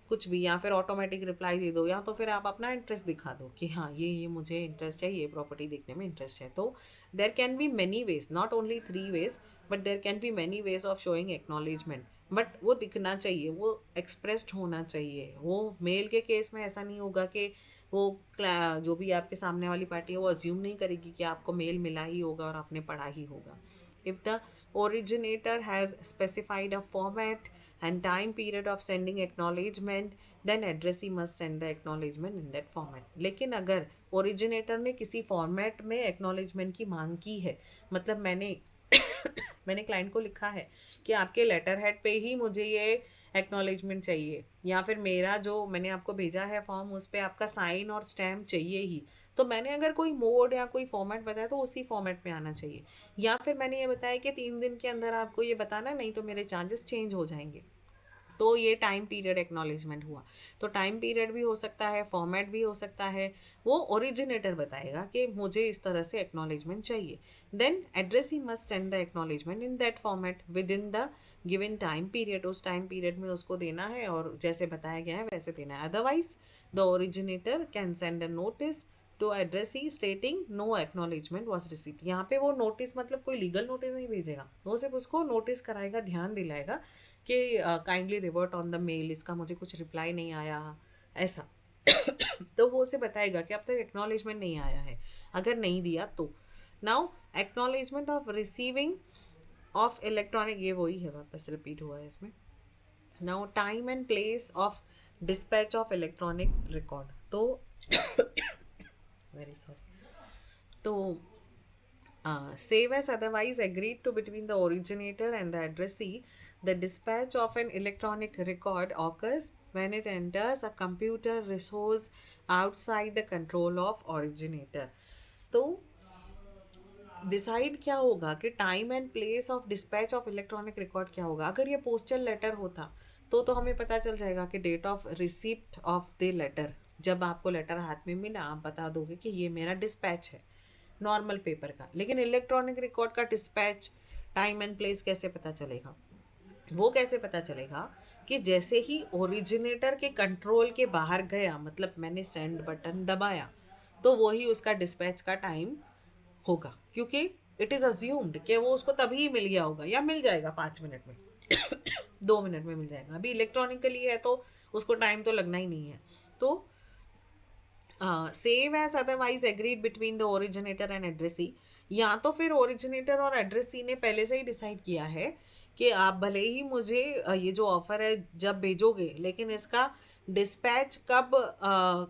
कुछ भी, या फिर ऑटोमेटिक रिप्लाई दे दो, या तो फिर आप अपना इंटरेस्ट दिखा दो कि हाँ ये मुझे इंटरेस्ट है, ये प्रॉपर्टी देखने में इंटरेस्ट है। तो there can be many ways, not only 3 ways, but there can be many ways of showing acknowledgement, but वो दिखना चाहिए, वो एक्सप्रेस्ड होना चाहिए। वो मेल के केस में ऐसा नहीं होगा कि वो जो भी आपके सामने वाली पार्टी है वो अज्यूम नहीं करेगी कि आपको मेल मिला ही होगा और आपने पढ़ा ही होगा। If the originator has specified a format and time period of sending acknowledgement, then addressee must send the acknowledgement in that format. लेकिन अगर originator ने किसी फॉर्मेट में acknowledgement की मांग की है, मतलब मैंने क्लाइंट को लिखा है कि आपके लेटर हेड पे ही मुझे ये एक्नॉलेजमेंट चाहिए, या फिर मेरा जो मैंने आपको भेजा है फॉर्म उस पर आपका साइन और स्टैम्प चाहिए ही, तो मैंने अगर कोई मोड या कोई फॉर्मेट बताया तो उसी फॉर्मेट में आना चाहिए। या फिर मैंने ये बताया कि 3 दिन के अंदर आपको ये बताना, नहीं तो मेरे चार्जेस चेंज हो जाएंगे, तो ये टाइम पीरियड एक्नॉलेजमेंट हुआ। तो टाइम पीरियड भी हो सकता है, फॉर्मेट भी हो सकता है, वो ओरिजिनेटर बताएगा कि मुझे इस तरह से एक्नॉलेजमेंट चाहिए। Then addressee must send the acknowledgement in that format within the given time period, उस टाइम पीरियड में उसको देना है और जैसे बताया गया है वैसे देना है। Otherwise the originator can send a notice to addressee stating no acknowledgement was received. यहाँ पे वो नोटिस मतलब कोई लीगल नोटिस नहीं भेजेगा, वो सिर्फ उसको नोटिस कराएगा, ध्यान दिलाएगा कि kindly revert on the mail, इसका मुझे कुछ रिप्लाई नहीं आया, ऐसा। तो वो उसे बताएगा कि अब तक एक्नॉलेजमेंट नहीं आया है, अगर नहीं दिया तो। Now acknowledgement of receiving of electronic, ये वही है, वापस रिपीट हुआ है इसमें। Now time and place of dispatch of electronic record, तो वेरी सॉरी, तो save as otherwise agreed to between the originator and the addressee, the dispatch of an electronic record occurs when it enters a computer resource outside the control of originator. तो डिसाइड क्या होगा कि time and place of dispatch of electronic record क्या होगा। अगर ये पोस्टल लेटर होता तो हमें पता चल जाएगा कि date of receipt of the letter, जब आपको लेटर हाथ में मिला आप बता दोगे कि ये मेरा डिस्पैच है नॉर्मल पेपर का। लेकिन इलेक्ट्रॉनिक रिकॉर्ड का डिस्पैच टाइम एंड प्लेस कैसे पता चलेगा? वो कैसे पता चलेगा कि जैसे ही ओरिजिनेटर के कंट्रोल के बाहर गया, मतलब मैंने सेंड बटन दबाया, तो वो ही उसका डिस्पैच का टाइम होगा, क्योंकि इट इज़ अज्यूम्ड कि वो उसको तभी मिल गया होगा, या मिल जाएगा 5 मिनट में 2 मिनट में मिल जाएगा। अभी इलेक्ट्रॉनिकली है तो उसको टाइम तो लगना ही नहीं है। तो save as otherwise agreed between the originator and addressee, या तो फिर ओरिजिनेटर और एड्रेसी ने पहले से ही डिसाइड किया है कि आप भले ही मुझे ये जो ऑफर है जब भेजोगे, लेकिन इसका डिस्पैच कब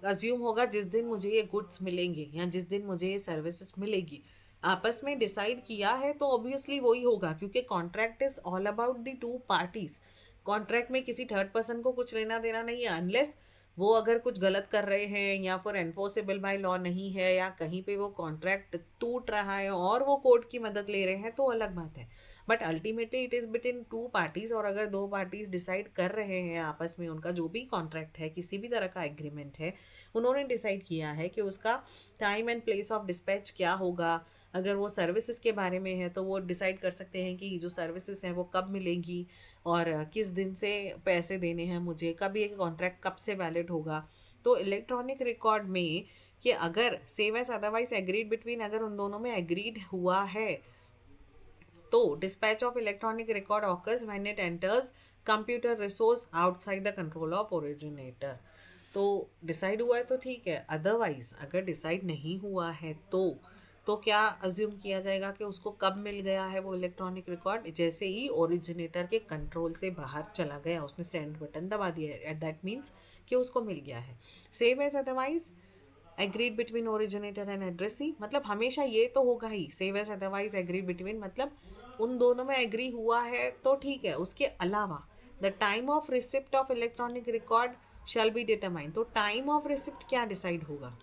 अज्यूम होगा, जिस दिन मुझे ये गुड्स मिलेंगे या जिस दिन मुझे ये सर्विसेज मिलेगी। आपस में डिसाइड किया है तो ऑब्वियसली वही होगा, क्योंकि contract is all about the 2 parties. Contract में किसी थर्ड पर्सन को कुछ लेना देना नहीं है, अनलेस वो अगर कुछ गलत कर रहे हैं या फिर एनफोर्सेबल बाय लॉ नहीं है, या कहीं पे वो कॉन्ट्रैक्ट टूट रहा है और वो कोर्ट की मदद ले रहे हैं, तो अलग बात है। But ultimately it is between 2 parties, और अगर 2 पार्टीज डिसाइड कर रहे हैं आपस में, उनका जो भी कॉन्ट्रैक्ट है, किसी भी तरह का एग्रीमेंट है, उन्होंने डिसाइड किया है कि उसका time and place of dispatch क्या होगा। अगर वो सर्विसेज के बारे में है तो वो डिसाइड कर सकते हैं कि जो सर्विसेज हैं वो कब मिलेंगी और किस दिन से पैसे देने हैं मुझे, कब ये कॉन्ट्रैक्ट कब से वैलिड होगा। तो इलेक्ट्रॉनिक रिकॉर्ड में कि अगर save as otherwise agreed between, अगर उन दोनों में एग्रीड हुआ है, तो dispatch of electronic record occurs when it enters computer resource outside the control of originator. तो डिसाइड हुआ है तो ठीक है, अदरवाइज अगर डिसाइड नहीं हुआ है तो क्या अज्यूम किया जाएगा कि उसको कब मिल गया है वो इलेक्ट्रॉनिक रिकॉर्ड? जैसे ही ओरिजिनेटर के कंट्रोल से बाहर चला गया, उसने सेंड बटन दबा दिया है, एट दैट मीन्स कि उसको मिल गया है। Same as otherwise agreed between originator and addressee, मतलब हमेशा ये तो होगा ही। Save as otherwise agreed between मतलब उन दोनों में एग्री हुआ है तो ठीक है। उसके अलावा the time of receipt of electronic record shall be determine, तो टाइम ऑफ रिसिप्ट क्या डिसाइड होगा?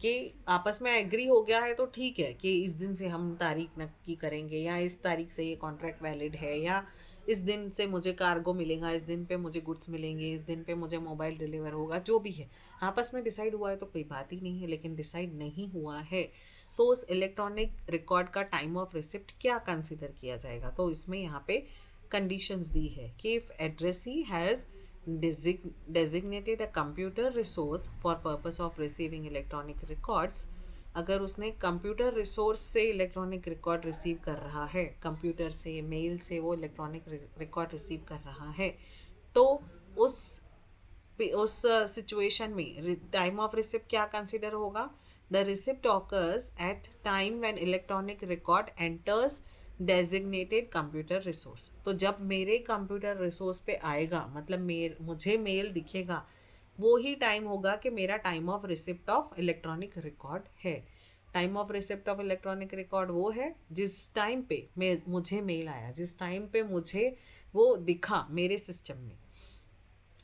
कि आपस में एग्री हो गया है तो ठीक है कि इस दिन से हम तारीख नक्की करेंगे, या इस तारीख से ये कॉन्ट्रैक्ट वैलिड है, या इस दिन से मुझे कार्गो मिलेगा, इस दिन पे मुझे गुड्स मिलेंगे, इस दिन पे मुझे मोबाइल डिलीवर होगा, जो भी है आपस में डिसाइड हुआ है तो कोई बात ही नहीं है। लेकिन डिसाइड नहीं हुआ है तो उस इलेक्ट्रॉनिक रिकॉर्ड का टाइम ऑफ रिसिप्ट क्या कंसिडर किया जाएगा? तो इसमें यहाँ पे कंडीशंस दी है कि if addressee has designated a computer resource for purpose of receiving electronic records, अगर उसने कंप्यूटर रिसोर्स से इलेक्ट्रॉनिक रिकॉर्ड रिसीव कर रहा है, कंप्यूटर से, मेल से वो इलेक्ट्रॉनिक रिकॉर्ड रिसीव कर रहा है, तो उस सिचुएशन में टाइम ऑफ रिसिप्ट क्या कंसिडर होगा? The receipt occurs at time when electronic record enters designated computer resource. तो जब मेरे कंप्यूटर रिसोर्स पे आएगा, मतलब मुझे मेल दिखेगा, वो ही टाइम होगा कि मेरा time of receipt of electronic record है। Time of receipt of electronic record वो है जिस टाइम पे मुझे मेल आया, जिस टाइम पे मुझे वो दिखा मेरे सिस्टम में।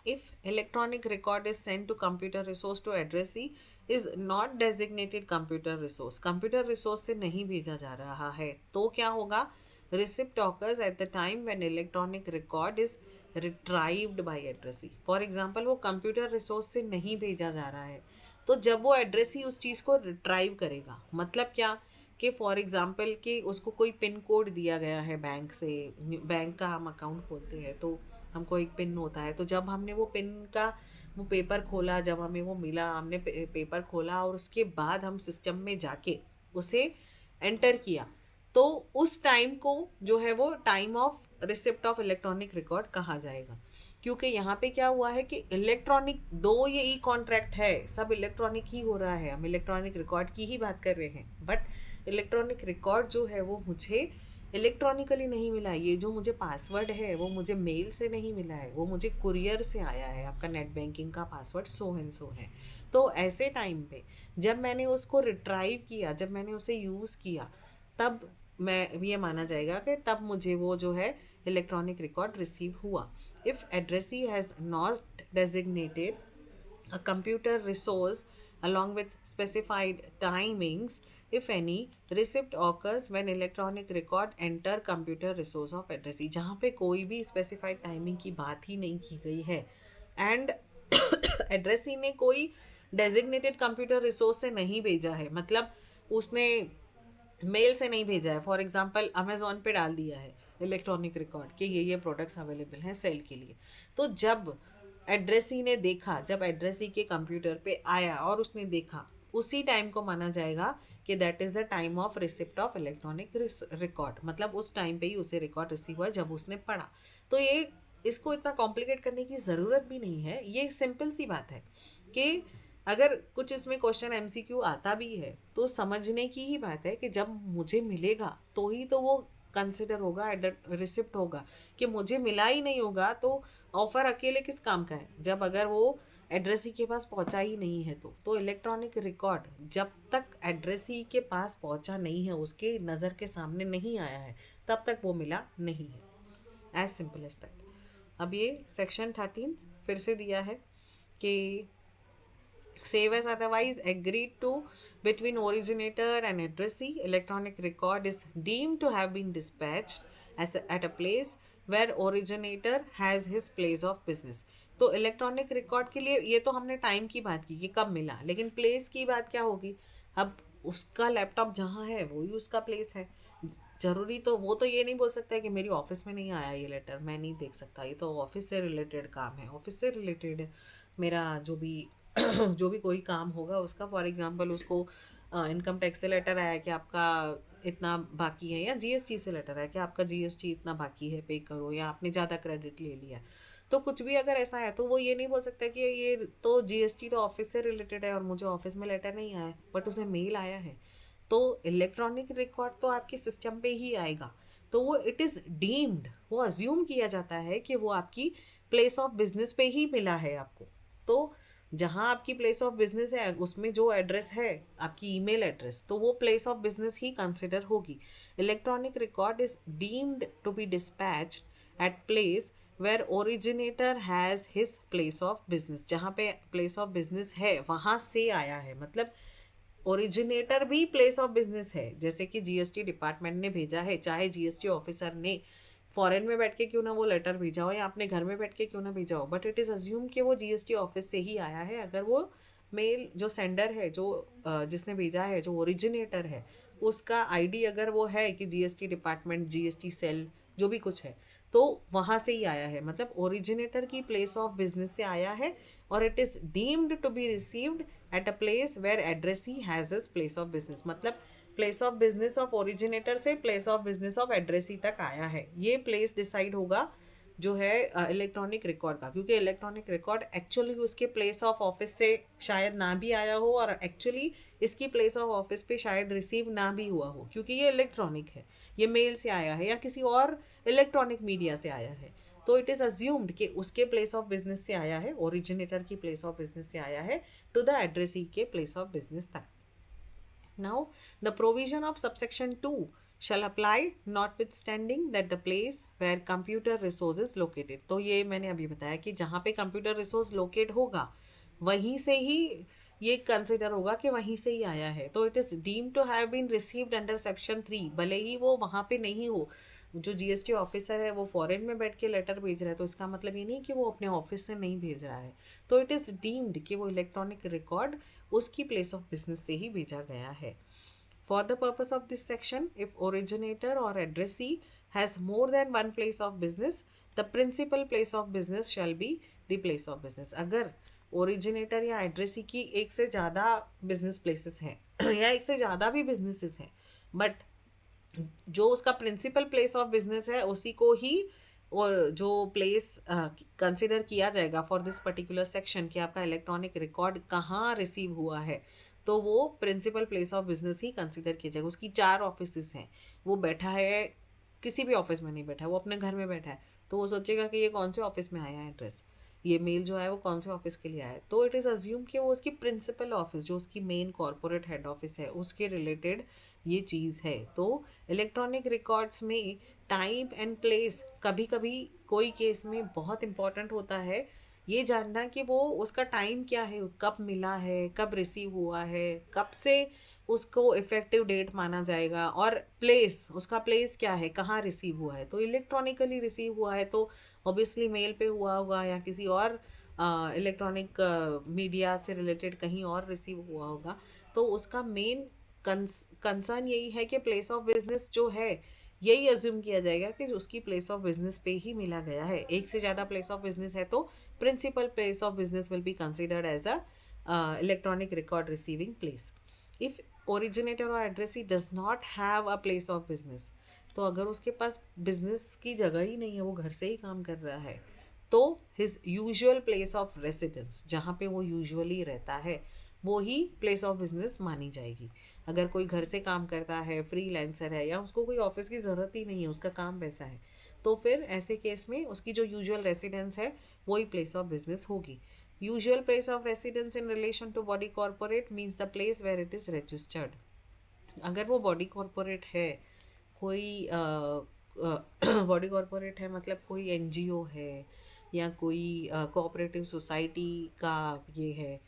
If electronic record is sent to computer resource to addressee is not designated computer resource, computer resource से नहीं भेजा जा रहा है, तो क्या होगा? Receipt occurs at the time when electronic record is retrieved by addressee. For example, वो computer resource से नहीं भेजा जा रहा है, तो जब वो addressee उस चीज़ को रिट्राइव करेगा, मतलब क्या कि फॉर एग्ज़ाम्पल कि उसको कोई पिन कोड दिया गया है बैंक से, बैंक का हम अकाउंट खोलते हैं तो हमको एक पिन होता है, तो जब हमने वो पिन का वो पेपर खोला, जब हमें वो मिला, हमने पेपर खोला और उसके बाद हम सिस्टम में जाके उसे एंटर किया, तो उस टाइम को जो है वो time of receipt of electronic record कहा जाएगा। क्योंकि यहाँ पे क्या हुआ है कि इलेक्ट्रॉनिक, दो ये ई कॉन्ट्रैक्ट है, सब इलेक्ट्रॉनिक ही हो रहा है, हम इलेक्ट्रॉनिक रिकॉर्ड की ही बात कर रहे हैं, बट इलेक्ट्रॉनिक रिकॉर्ड जो है वो मुझे इलेक्ट्रॉनिकली नहीं मिला है। ये जो मुझे पासवर्ड है वो मुझे मेल से नहीं मिला है, वो मुझे कुरियर से आया है, आपका नेट बैंकिंग का पासवर्ड सो एंड सो है। तो ऐसे टाइम पे जब मैंने उसको रिट्राइव किया, जब मैंने उसे यूज़ किया, तब मैं ये माना जाएगा कि तब मुझे वो जो है इलेक्ट्रॉनिक रिकॉर्ड रिसीव हुआ। If addressee has not designated a computer resource along with specified timings, if any, receipt occurs when electronic record enter computer resource of addressee, जहाँ पे कोई भी specified timing की बात ही नहीं की गई है and addressee ने कोई designated computer resource से नहीं भेजा है, मतलब उसने मेल से नहीं भेजा है, फॉर एग्जांपल अमेज़ॉन पे डाल दिया है इलेक्ट्रॉनिक रिकॉर्ड कि ये प्रोडक्ट्स अवेलेबल हैं सेल के लिए, तो जब एड्रेसी ने देखा, जब एड्रेसी के कंप्यूटर पे आया और उसने देखा, उसी टाइम को माना जाएगा कि that is the time of receipt of electronic record, मतलब उस टाइम पे ही उसे रिकॉर्ड रिसीव हुआ जब उसने पढ़ा। तो ये, इसको इतना कॉम्प्लिकेट करने की ज़रूरत भी नहीं है, ये सिंपल सी बात है कि अगर कुछ इसमें क्वेश्चन एमसीक्यू आता भी है तो समझने की ही बात है कि जब मुझे मिलेगा तो ही तो वो कंसिडर होगा, एट रिसिप्ट होगा। कि मुझे मिला ही नहीं होगा तो ऑफर अकेले किस काम का है, जब अगर वो एड्रेसी के पास पहुंचा ही नहीं है तो इलेक्ट्रॉनिक रिकॉर्ड जब तक एड्रेसी के पास पहुंचा नहीं है, उसके नज़र के सामने नहीं आया है, तब तक वो मिला नहीं है। As simple as that. अब ये सेक्शन 13 फिर से दिया है कि save as otherwise agreed to between originator and addressee, electronic record is deemed to have been dispatched at a place where originator has his place of business। तो इलेक्ट्रॉनिक रिकॉर्ड के लिए ये तो हमने टाइम की बात की कि कब मिला, लेकिन प्लेस की बात क्या होगी? अब उसका लैपटॉप जहाँ है वो ही उसका प्लेस है। ज़रूरी तो वो तो ये नहीं बोल सकता है कि मेरी ऑफिस में नहीं आया ये लेटर, मैं नहीं देख सकता, ये तो ऑफिस से रिलेटेड काम है, ऑफिस से रिलेटेड मेरा जो भी जो भी कोई काम होगा उसका, फॉर एग्जांपल उसको इनकम टैक्स से लेटर आया कि आपका इतना बाकी है, या जीएसटी से लेटर आया कि आपका जीएसटी इतना बाकी है पे करो, या आपने ज़्यादा क्रेडिट ले लिया, तो कुछ भी अगर ऐसा है तो वो ये नहीं बोल सकता कि ये तो जीएसटी तो ऑफिस से रिलेटेड है और मुझे ऑफिस में लेटर नहीं आया है, बट उसे मेल आया है। तो इलेक्ट्रॉनिक रिकॉर्ड तो आपके सिस्टम पे ही आएगा, तो वो इट इज़ डीम्ड, वो अज्यूम किया जाता है कि वो आपकी प्लेस ऑफ बिजनेस पे ही मिला है आपको। तो जहाँ आपकी प्लेस ऑफ बिजनेस है उसमें जो एड्रेस है आपकी ईमेल एड्रेस, तो वो प्लेस ऑफ बिजनेस ही कंसिडर होगी। Electronic record is deemed to be dispatched at place where originator has his place of business. जहाँ पे प्लेस ऑफ बिजनेस है वहाँ से आया है, मतलब ओरिजिनेटर भी प्लेस ऑफ बिजनेस है। जैसे कि जीएसटी डिपार्टमेंट ने भेजा है, चाहे जीएसटी ऑफिसर ने फॉरेन में बैठ के क्यों ना वो लेटर भेजा हो या अपने घर में बैठ के क्यों ना भेजा हो, बट इट इज़ अज्यूम कि वो जीएसटी ऑफिस से ही आया है। अगर वो मेल जो सेंडर है, जो जिसने भेजा है, जो ओरिजिनेटर है, उसका आईडी अगर वो है कि जीएसटी डिपार्टमेंट, जीएसटी सेल, जो भी कुछ है, तो वहाँ से ही आया है, मतलब ओरिजिनेटर की प्लेस ऑफ बिजनेस से आया है। और it is deemed to be received at a place where addressee has is place of business. मतलब place of business of originator से place of business of addressee तक आया है, ये प्लेस डिसाइड होगा जो है इलेक्ट्रॉनिक रिकॉर्ड का। क्योंकि इलेक्ट्रॉनिक रिकॉर्ड एक्चुअली उसके प्लेस ऑफ ऑफिस से शायद ना भी आया हो, और एक्चुअली इसकी प्लेस ऑफ ऑफिस पे शायद रिसीव ना भी हुआ हो, क्योंकि ये इलेक्ट्रॉनिक है, ये मेल से आया है या किसी और इलेक्ट्रॉनिक मीडिया से आया है। तो इट इज़ अज्यूम्ड कि उसके प्लेस ऑफ बिजनेस से आया है, ओरिजिनेटर की प्लेस ऑफ बिजनेस से आया है टू द एड्रेसी के प्लेस ऑफ बिजनेस तक। Now, the provision of subsection 2 shall apply notwithstanding that the place where computer resource is located। तो ये मैंने अभी बताया कि जहाँ पे कंप्यूटर रिसोर्स लोकेट होगा वहीं से ही ये कंसिडर होगा कि वहीं से ही आया है। तो it is deem to have been received under section 3, भले ही वो वहाँ पे नहीं हो। जो जीएसटी ऑफिसर है वो फॉरेन में बैठ के लेटर भेज रहा है, तो इसका मतलब ये नहीं कि वो अपने ऑफिस से नहीं भेज रहा है। तो इट इज़ डीम्ड कि वो इलेक्ट्रॉनिक रिकॉर्ड उसकी प्लेस ऑफ बिजनेस से ही भेजा गया है। For the purpose of this section, if originator or addressee has more than one place of business, the principal place of business shall be the place of business। अगर ओरिजिनेटर या एड्रेसी की एक से ज़्यादा बिजनेस प्लेसेस हैं या एक से ज़्यादा भी बिजनेसेस हैं, बट जो उसका प्रिंसिपल प्लेस ऑफ बिजनेस है उसी को ही और जो प्लेस कंसिडर किया जाएगा फॉर दिस पर्टिकुलर सेक्शन कि आपका इलेक्ट्रॉनिक रिकॉर्ड कहाँ रिसीव हुआ है, तो वो प्रिंसिपल प्लेस ऑफ बिजनेस ही कंसिडर किया जाएगा। उसकी 4 ऑफिस हैं, वो बैठा है किसी भी ऑफिस में नहीं बैठा है, वो अपने घर में बैठा है, तो वो सोचेगा कि ये कौन से ऑफिस में आया है एड्रेस, ये मेल जो है वो कौन से ऑफिस के लिए आया है। तो इट इज़ अज्यूम कि वो उसकी प्रिंसिपल ऑफिस, जो उसकी मेन कॉरपोरेट हेड ऑफिस है, उसके रिलेटेड ये चीज़ है। तो इलेक्ट्रॉनिक रिकॉर्ड्स में टाइम एंड प्लेस कभी कभी कोई केस में बहुत इंपॉर्टेंट होता है, ये जानना कि वो उसका टाइम क्या है, कब मिला है, कब रिसीव हुआ है, कब से उसको इफ़ेक्टिव डेट माना जाएगा, और प्लेस, उसका प्लेस क्या है, कहाँ रिसीव हुआ है। तो इलेक्ट्रॉनिकली रिसीव हुआ है तो ऑब्वियसली मेल पे हुआ होगा या किसी और इलेक्ट्रॉनिक मीडिया से रिलेटेड कहीं और रिसीव हुआ होगा। तो उसका मेन कंसर्न यही है कि प्लेस ऑफ बिजनेस जो है, यही अज्यूम किया जाएगा कि उसकी प्लेस ऑफ बिजनेस पे ही मिला गया है। एक से ज़्यादा प्लेस ऑफ बिजनेस है तो principal place of business will be considered as a electronic record receiving place. If originator और addressee does not have a place of business, तो अगर उसके पास बिजनेस की जगह ही नहीं है, वो घर से ही काम कर रहा है, तो his usual place of residence, जहाँ पे वो यूजुअली रहता है, वो ही प्लेस ऑफ बिजनेस मानी जाएगी। अगर कोई घर से काम करता है, फ्रीलांसर है, या उसको कोई ऑफिस की ज़रूरत ही नहीं है, उसका काम वैसा है, तो फिर ऐसे केस में उसकी जो यूजुअल रेसिडेंस है वही प्लेस ऑफ बिजनेस होगी। Usual place of residence in relation to body corporate means the place where it is registered. अगर वो बॉडी कॉर्पोरेट है, कोई बॉडी कॉर्पोरेट है मतलब कोई एनजीओ है या कोई कोऑपरेटिव सोसाइटी का ये है,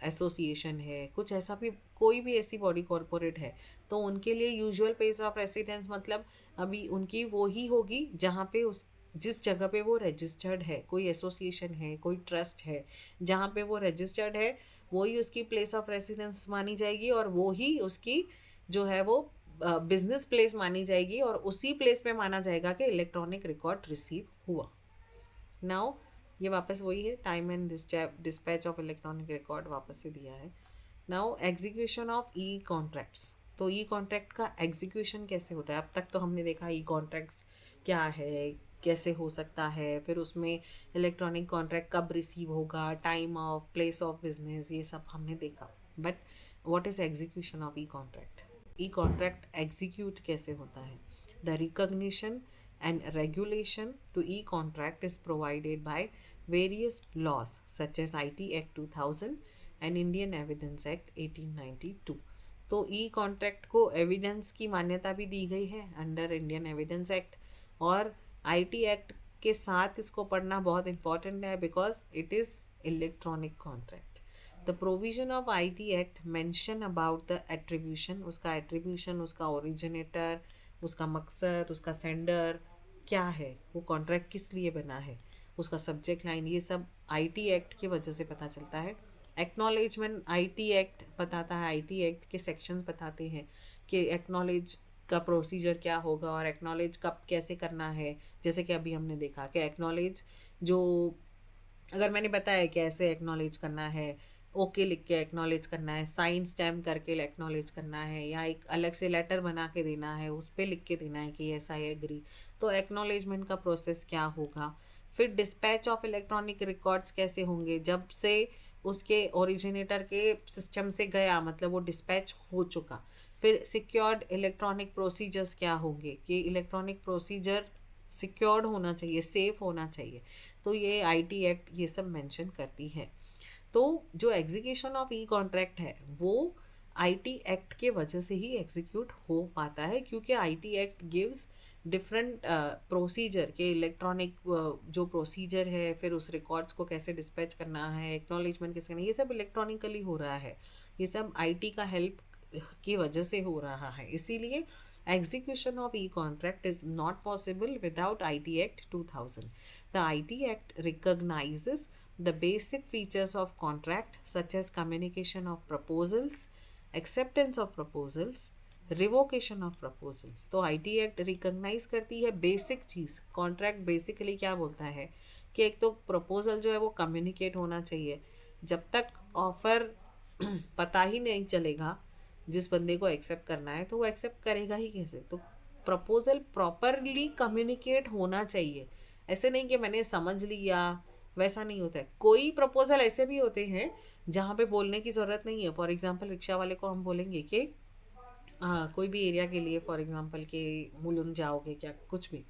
एसोसिएशन है, कुछ ऐसा भी, कोई भी ऐसी बॉडी कॉर्पोरेट है, तो उनके लिए यूजुअल प्लेस ऑफ रेसिडेंस मतलब अभी उनकी वो ही होगी जहाँ पे उस जिस जगह पे वो रजिस्टर्ड है, कोई एसोसिएशन है, कोई ट्रस्ट है, जहाँ पे वो रजिस्टर्ड है, वही उसकी प्लेस ऑफ रेसिडेंस मानी जाएगी, और वो ही उसकी जो है वो बिजनेस प्लेस मानी जाएगी, और उसी प्लेस पे माना जाएगा कि इलेक्ट्रॉनिक रिकॉर्ड रिसीव हुआ। नाउ ये वापस वही है, time and dispatch of electronic record वापस से दिया है। Now execution of E contracts. तो ई कॉन्ट्रैक्ट का एग्जीक्यूशन कैसे होता है? अब तक तो हमने देखा ई कॉन्ट्रैक्ट्स क्या है, कैसे हो सकता है, फिर उसमें इलेक्ट्रॉनिक कॉन्ट्रैक्ट कब रिसीव होगा, time of, place of business, ये सब हमने देखा. But what is execution of E contract? E contract execute कैसे होता है? The recognition and regulation to e-contract is provided by various laws such as IT Act 2000 and Indian Evidence Act 1892. तो ई कॉन्ट्रैक्ट को एविडेंस की मान्यता भी दी गई है अंडर इंडियन एविडेंस एक्ट, और आईटी एक्ट के साथ इसको पढ़ना बहुत इंपॉर्टेंट है because it is electronic contract. The provision of IT act mention about the attribution, उसका एट्रीब्यूशन, उसका ओरिजिनेटर, उसका मकसद, उसका सेंडर क्या है, वो कॉन्ट्रैक्ट किस लिए बना है, उसका सब्जेक्ट लाइन, ये सब आईटी एक्ट की वजह से पता चलता है. एक्नॉलेजमेंट आईटी एक्ट बताता है, आईटी एक्ट के सेक्शंस बताते हैं कि एक्नॉलेज का प्रोसीजर क्या होगा और एक्नॉलेज कब कैसे करना है. जैसे कि अभी हमने देखा कि एक्नॉलेज जो, अगर मैंने बताया कि ऐसे एक्नॉलेज करना है, ओके लिख के एक्नॉलेज करना है, साइन स्टैम्प करके एक्नॉलेज करना है, या एक अलग से लेटर बना के देना है, उस पर लिख के देना है कि यस आई एग्री, तो एक्नॉलेजमेंट का प्रोसेस क्या होगा. फिर डिस्पैच ऑफ इलेक्ट्रॉनिक रिकॉर्ड्स कैसे होंगे, जब से उसके ओरिजिनेटर के सिस्टम से गया मतलब वो डिस्पैच हो चुका. फिर सिक्योर्ड इलेक्ट्रॉनिक प्रोसीजर्स क्या होंगे कि इलेक्ट्रॉनिक प्रोसीजर सिक्योर्ड होना चाहिए, सेफ होना चाहिए. तो ये आईटी एक्ट ये सब मेंशन करती है. तो जो एग्जीक्यूशन ऑफ ई कॉन्ट्रैक्ट है वो आईटी एक्ट के वजह से ही एग्जीक्यूट हो पाता है, क्योंकि IT act gives different procedure के इलेक्ट्रॉनिक जो प्रोसीजर है, फिर उस रिकॉर्ड्स को कैसे डिस्पैच करना है, एक्नॉलेजमेंट कैसे करना है, ये सब इलेक्ट्रॉनिकली हो रहा है. ये सब आईटी का हेल्प की वजह से हो रहा है. इसीलिए execution of e-contract is not possible without IT Act 2000. The IT Act recognizes the basic features of contract such as communication of proposals, acceptance of proposals, revocation of proposals. तो IT Act recognize करती है बेसिक चीज़. कॉन्ट्रैक्ट बेसिकली क्या बोलता है कि एक तो प्रपोजल जो है वो कम्युनिकेट होना चाहिए. जब तक ऑफर पता ही नहीं चलेगा जिस बंदे को एक्सेप्ट करना है तो वो एक्सेप्ट करेगा ही कैसे. तो प्रपोजल प्रॉपरली कम्युनिकेट होना चाहिए. ऐसे नहीं कि मैंने समझ लिया, वैसा नहीं होता है. कोई प्रपोजल ऐसे भी होते हैं जहाँ पे बोलने की ज़रूरत नहीं है. फॉर एग्जांपल रिक्शा वाले को हम बोलेंगे कि कोई भी एरिया के लिए, फॉर एग्जांपल कि मुलुंड जाओगे क्या कुछ भी,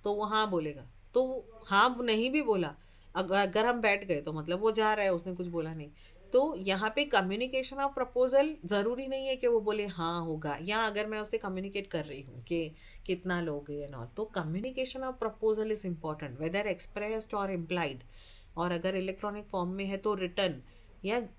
तो वो हाँ बोलेगा. तो हाँ नहीं भी बोला, अगर हम बैठ गए तो मतलब वो जा रहा है, उसने कुछ बोला नहीं. तो यहाँ पे कम्युनिकेशन ऑफ प्रपोजल ज़रूरी नहीं है कि वो बोले हाँ होगा, या अगर मैं उससे कम्युनिकेट कर रही हूँ कि कितना लोगे एंड ऑल, तो communication of proposal is important whether expressed or implied. और अगर इलेक्ट्रॉनिक फॉर्म में है तो रिटर्न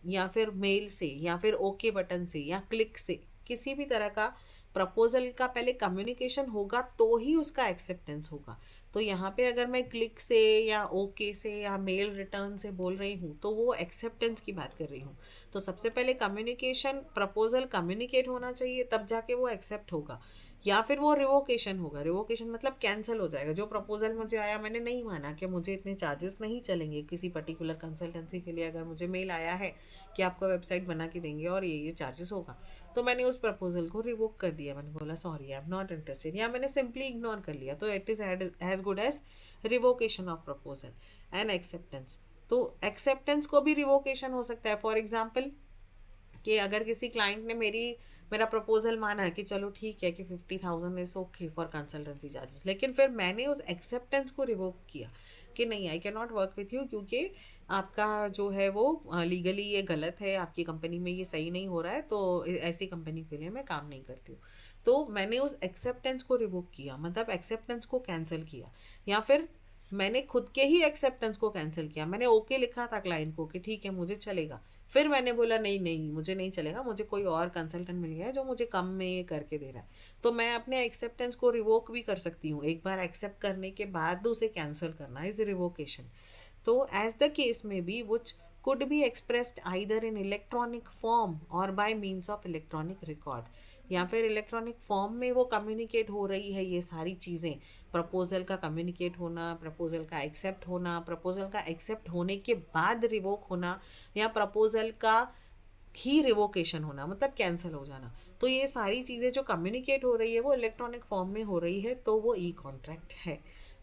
या फिर मेल से, या फिर ओके बटन से, या क्लिक से, किसी भी तरह का प्रपोजल का पहले कम्युनिकेशन होगा तो ही उसका एक्सेप्टेंस होगा. तो यहाँ पे अगर मैं क्लिक से या ओके से या मेल रिटर्न से बोल रही हूँ तो वो एक्सेप्टेंस की बात कर रही हूँ. तो सबसे पहले कम्युनिकेशन, प्रपोजल कम्युनिकेट होना चाहिए, तब जाके वो एक्सेप्ट होगा. या फिर वो रिवोकेशन होगा. रिवोकेशन मतलब कैंसिल हो जाएगा. जो प्रपोजल मुझे आया, मैंने नहीं माना कि मुझे इतने चार्जेस नहीं चलेंगे किसी पर्टिकुलर कंसल्टेंसी के लिए, अगर मुझे मेल आया है कि आपको वेबसाइट बना के देंगे और ये चार्जेस होगा, तो मैंने उस प्रपोजल को रिवोक कर दिया. मैंने बोला sorry I am not interested, या मैंने सिंपली इग्नोर कर लिया. तो it is as good as revocation of proposal. And acceptance, तो एक्सेप्टेंस को भी रिवोकेशन हो सकता है. फॉर एग्जाम्पल कि अगर किसी क्लाइंट ने मेरा प्रपोजल माना है कि चलो ठीक है कि 50,000 is okay for consultancy charges, लेकिन फिर मैंने उस एक्सेप्टेंस को रिवोक किया कि नहीं, I can not work with you, क्योंकि आपका जो है वो लीगली ये गलत है, आपकी कंपनी में ये सही नहीं हो रहा है, तो ऐसी कंपनी के लिए मैं काम नहीं करती हूँ. तो मैंने उस एक्सेप्टेंस को रिवोक किया, मतलब एक्सेप्टेंस को कैंसिल किया. या फिर मैंने खुद के ही एक्सेप्टेंस को कैंसिल किया. मैंने ओके लिखा था क्लाइंट को कि ठीक है मुझे चलेगा, फिर मैंने बोला नहीं नहीं मुझे नहीं चलेगा, मुझे कोई और कंसल्टेंट मिल गया है जो मुझे कम में ये करके दे रहा है. तो मैं अपने एक्सेप्टेंस को रिवोक भी कर सकती हूँ. एक बार एक्सेप्ट करने के बाद उसे कैंसिल करना इज रिवोकेशन. तो एज द केस में B which could be expressed either in electronic form or by means of electronic record. या फिर इलेक्ट्रॉनिक फॉर्म में वो कम्युनिकेट हो रही है ये सारी चीज़ें. प्रपोजल का कम्युनिकेट होना, प्रपोजल का एक्सेप्ट होना, प्रपोजल का एक्सेप्ट होने के बाद रिवोक होना, या प्रपोजल का ही रिवोकेशन होना मतलब कैंसिल हो जाना. तो ये सारी चीज़ें जो कम्युनिकेट हो रही है वो इलेक्ट्रॉनिक फॉर्म में हो रही है, तो वो ई कॉन्ट्रैक्ट है.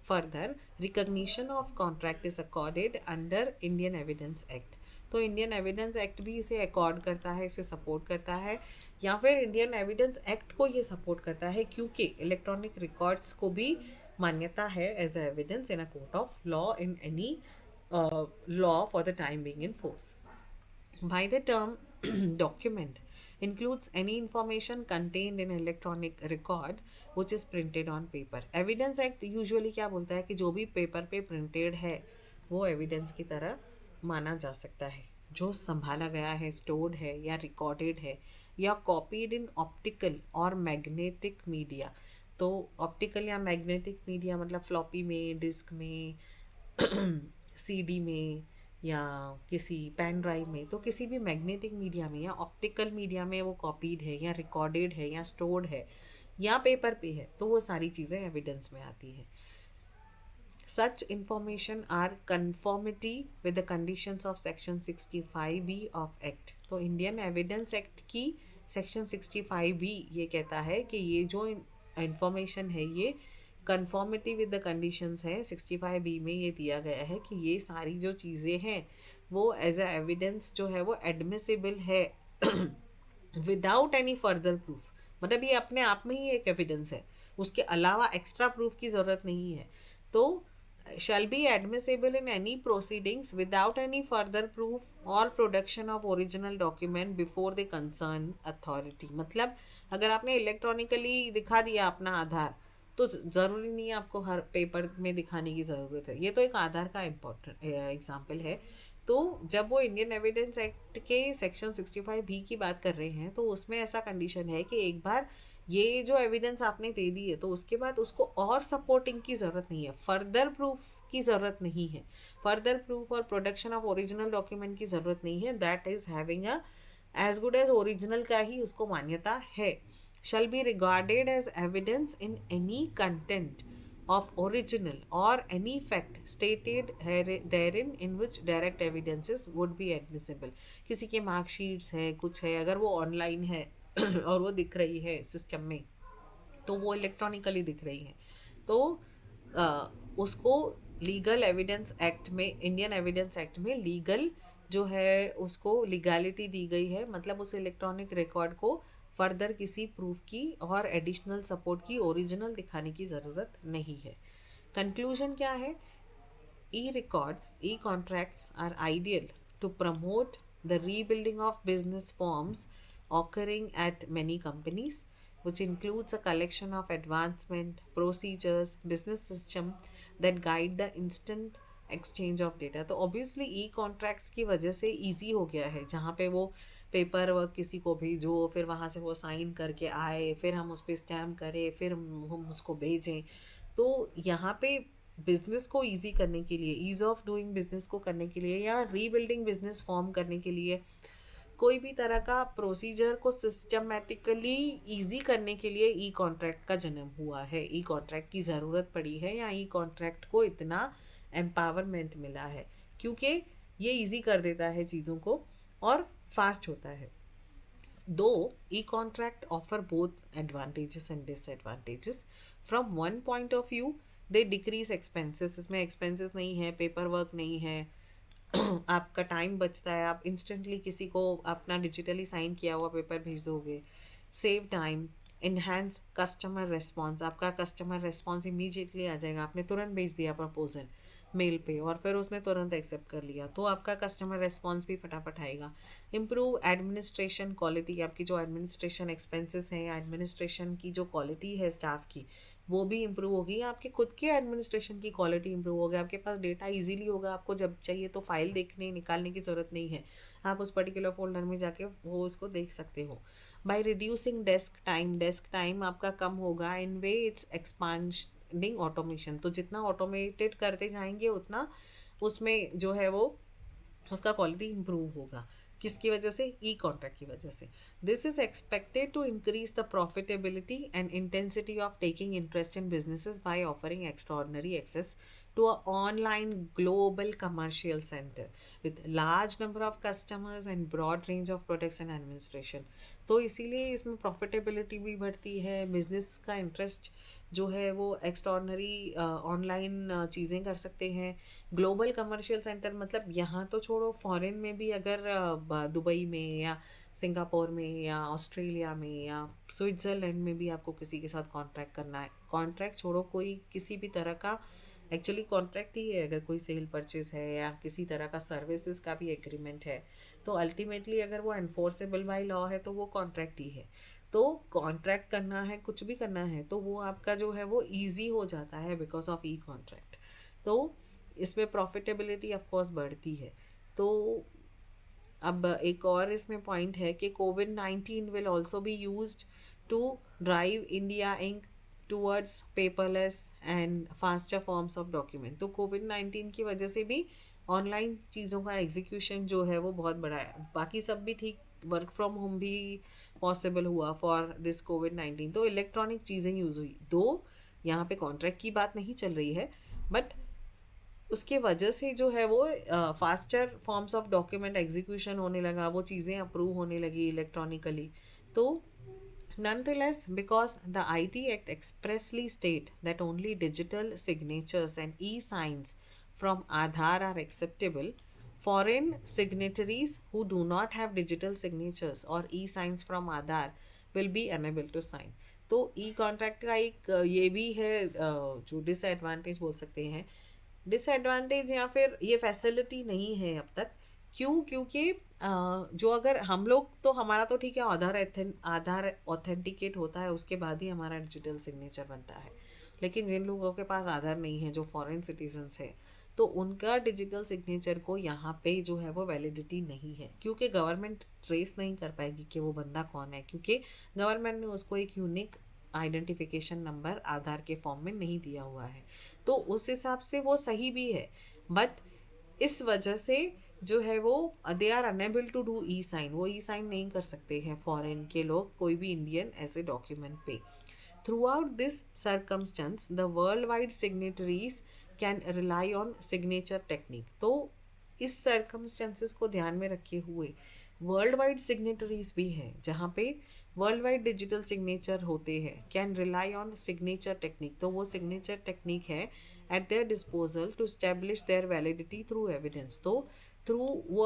Further recognition of contract is accorded under Indian evidence act. तो इंडियन एविडेंस एक्ट भी इसे अकॉर्ड करता है, इसे सपोर्ट करता है, या फिर इंडियन एविडेंस एक्ट को ये सपोर्ट करता है क्योंकि इलेक्ट्रॉनिक रिकॉर्ड्स को भी मान्यता है as a evidence in a court of law in any law for the time being in force. By the term document includes any information contained in electronic record which is printed on paper. Evidence Act usually क्या बोलता है कि जो भी पेपर पे प्रिंटेड है वो एविडेंस की तरह माना जा सकता है, जो संभाला गया है, स्टोर्ड है या रिकॉर्डेड है या कॉपीड इन ऑप्टिकल और मैग्नेटिक मीडिया। तो ऑप्टिकल या मैग्नेटिक मीडिया मतलब फ्लॉपी में, डिस्क में, सीडी में या किसी पेन ड्राइव में, तो किसी भी मैग्नेटिक मीडिया में या ऑप्टिकल मीडिया में वो कॉपीड है या रिकॉर्डेड है या स्टोर्ड है या पेपर पे है, तो वो सारी चीज़ें एविडेंस में आती है। Such information are conformity with the conditions of section 65B of Act। तो इंडियन एविडेंस एक्ट की सेक्शन 65B ये कहता है कि ये जो इंफॉर्मेशन है ये कंफॉर्मिटी विद द कंडीशंस है। 65B में ये दिया गया है कि ये सारी जो चीज़ें हैं वो एज अ एविडेंस जो है वो एडमिसिबल है विदाउट एनी फर्दर प्रूफ। मतलब ये अपने आप में ही एक एविडेंस है, उसके अलावा एक्स्ट्रा प्रूफ की ज़रूरत नहीं है। तो shall be admissible in any proceedings without any further proof or production of original document before the concerned authority। मतलब अगर आपने इलेक्ट्रॉनिकली दिखा दिया अपना आधार तो ज़रूरी नहीं है आपको हर पेपर में दिखाने की ज़रूरत है। ये तो एक आधार का इम्पोर्टेंट एग्जाम्पल है। तो जब वो इंडियन एविडेंस एक्ट के सेक्शन 65B की बात कर रहे हैं तो उसमें ऐसा कंडीशन है कि एक बार ये जो एविडेंस आपने दे दी है तो उसके बाद उसको और सपोर्टिंग की ज़रूरत नहीं है, फर्दर प्रूफ की ज़रूरत नहीं है, further proof or production of original document की ज़रूरत नहीं है। That is having a as good as original का ही उसको मान्यता है। Shall be regarded as evidence in any content of original or any fact stated therein in which direct evidences would be admissible। किसी के मार्कशीट्स है, कुछ है, अगर वो ऑनलाइन है और वो दिख रही है सिस्टम में तो वो इलेक्ट्रॉनिकली दिख रही है तो उसको लीगल एविडेंस एक्ट में, इंडियन एविडेंस एक्ट में लीगल जो है उसको लीगैलिटी दी गई है। मतलब उस इलेक्ट्रॉनिक रिकॉर्ड को फर्दर किसी प्रूफ की और एडिशनल सपोर्ट की ओरिजिनल दिखाने की ज़रूरत नहीं है। कंक्लूजन क्या है? E-records, e-contracts are ideal to promote the rebuilding of business forms occurring at many companies, which includes a collection of advancement, procedures, business system that guide the instant exchange of data. तो ऑब्वियसली ई कॉन्ट्रैक्ट्स की वजह से इजी हो गया है, जहाँ पे वो पेपर वर्क किसी को भेजो, फिर वहाँ से वो साइन करके आए, फिर हम उस पर स्टैम्प करें, फिर हम उसको भेजें। तो यहाँ पे बिजनेस को इजी करने के लिए, ईज ऑफ डूइंग बिजनेस को करने के लिए या रीबिल्डिंग बिजनेस फॉर्म करने के लिए, कोई भी तरह का प्रोसीजर को सिस्टमेटिकली इजी करने के लिए ई कॉन्ट्रैक्ट का जन्म हुआ है। ई कॉन्ट्रैक्ट की ज़रूरत पड़ी है या ई कॉन्ट्रैक्ट को इतना एम्पावरमेंट मिला है क्योंकि ये इजी कर देता है चीज़ों को और फास्ट होता है। दो E contract offer both advantages and disadvantages. From one point of view they decrease expenses. इसमें एक्सपेंसेस नहीं है, पेपर वर्क नहीं है, आपका टाइम बचता है, आप इंस्टेंटली किसी को अपना डिजिटली साइन किया हुआ पेपर भेज दोगे। Save time, enhance customer response, आपका कस्टमर रिस्पॉन्स इमीडिएटली आ जाएगा। आपने तुरंत भेज दिया प्रपोजल मेल पे और फिर उसने तुरंत एक्सेप्ट कर लिया तो आपका कस्टमर रिस्पॉन्स भी फटाफट आएगा। इम्प्रूव एडमिनिस्ट्रेशन क्वालिटी, आपकी जो एडमिनिस्ट्रेशन एक्सपेंसेस हैं या एडमिनिस्ट्रेशन की जो क्वालिटी है स्टाफ की वो भी इम्प्रूव होगी। आपके खुद के एडमिनिस्ट्रेशन की क्वालिटी इम्प्रूव होगी, आपके पास डेटा इजीली होगा, आपको जब चाहिए तो फाइल देखने निकालने की ज़रूरत नहीं है, आप उस पर्टिकुलर फोल्डर में जाके वो उसको देख सकते हो। बाय रिड्यूसिंग डेस्क टाइम आपका कम होगा। इन वे इट्स एक्सपांडिंग ऑटोमेशन, तो जितना ऑटोमेटेड करते जाएंगे उतना उसमें जो है वो उसका क्वालिटी इम्प्रूव होगा। किसकी वजह से? ई कॉन्ट्रैक्ट की वजह से। This is expected to increase the profitability and intensity of taking interest in businesses by offering extraordinary access to an online global commercial center with large number of customers and broad range of products and administration। तो इसीलिए इसमें प्रॉफिटेबिलिटी भी बढ़ती है, बिजनेस का इंटरेस्ट जो है वो एक्स्ट्रॉर्डनरी ऑनलाइन चीज़ें कर सकते हैं। ग्लोबल कमर्शियल सेंटर मतलब यहाँ तो छोड़ो, फॉरेन में भी अगर दुबई में या सिंगापुर में या ऑस्ट्रेलिया में या स्विट्ज़रलैंड में भी आपको किसी के साथ कॉन्ट्रैक्ट करना है, कॉन्ट्रैक्ट छोड़ो, कोई किसी भी तरह का एक्चुअली कॉन्ट्रैक्ट ही है, अगर कोई सेल परचेज है या किसी तरह का सर्विसेज का भी एग्रीमेंट है, तो अल्टीमेटली अगर वो एनफोर्सेबल बाय लॉ है तो वो कॉन्ट्रैक्ट ही है। तो कॉन्ट्रैक्ट करना है, कुछ भी करना है, तो वो आपका जो है वो ईजी हो जाता है बिकॉज ऑफ ई कॉन्ट्रैक्ट। तो इसमें प्रॉफिटेबिलिटी ऑफ कोर्स बढ़ती है। तो अब एक और इसमें पॉइंट है कि कोविड-19 will also be used to drive India Inc towards paperless and faster forms of document. तो कोविड-19 की वजह से भी ऑनलाइन चीज़ों का एग्जीक्यूशन जो है वो बहुत बड़ा है। बाकी सब भी ठीक, वर्क फ्रॉम होम भी पॉसिबल हुआ फॉर दिस कोविड-19, तो इलेक्ट्रॉनिक चीज़ें यूज़ हुई। दो यहाँ पे कॉन्ट्रैक्ट की बात नहीं चल रही है, बट उसके वजह से जो है वो faster forms of document execution होने लगा, वो चीज़ें अप्रूव होने लगी इलेक्ट्रॉनिकली। तो nonetheless, because the IT Act expressly state that only digital signatures and e-signs from Aadhaar are acceptable, foreign signatories who do not have digital signatures or e-signs from Aadhaar will be unable to sign. तो ई कॉन्ट्रैक्ट का एक ये भी है जो डिसएडवांटेज बोल सकते हैं, डिसएडवांटेज या फिर ये फैसिलिटी नहीं है अब तक। क्यों? क्योंकि जो अगर हम लोग, तो हमारा तो ठीक है, आधार ऑथेंटिकेट होता है, उसके बाद ही हमारा डिजिटल सिग्नेचर बनता है। लेकिन जिन लोगों के पास आधार नहीं है, जो फॉरेन सिटीजन्स है, तो उनका डिजिटल सिग्नेचर को यहाँ पे जो है वो वैलिडिटी नहीं है, क्योंकि गवर्नमेंट ट्रेस नहीं कर पाएगी कि वो बंदा कौन है, क्योंकि गवर्नमेंट ने उसको एक यूनिक आइडेंटिफिकेशन नंबर आधार के फॉर्म में नहीं दिया हुआ है। तो उस हिसाब से वो सही भी है, बट इस वजह से जो है वो they are enable to do e sign, वो ई साइन नहीं कर सकते हैं फॉरेन के लोग कोई भी इंडियन ऐसे डॉक्यूमेंट पे। Through out this circumstance the world wide signatories can rely on signature technique. तो इस सर्कमस्टेंसेस को ध्यान में रखे हुए वर्ल्ड वाइड सिग्नेटरीज भी हैं जहाँ पे वर्ल्ड वाइड डिजिटल सिग्नेचर होते हैं, can rely on signature technique. तो वो सिग्नेचर टेक्निक है at their disposal to establish their validity through evidence. तो थ्रू वो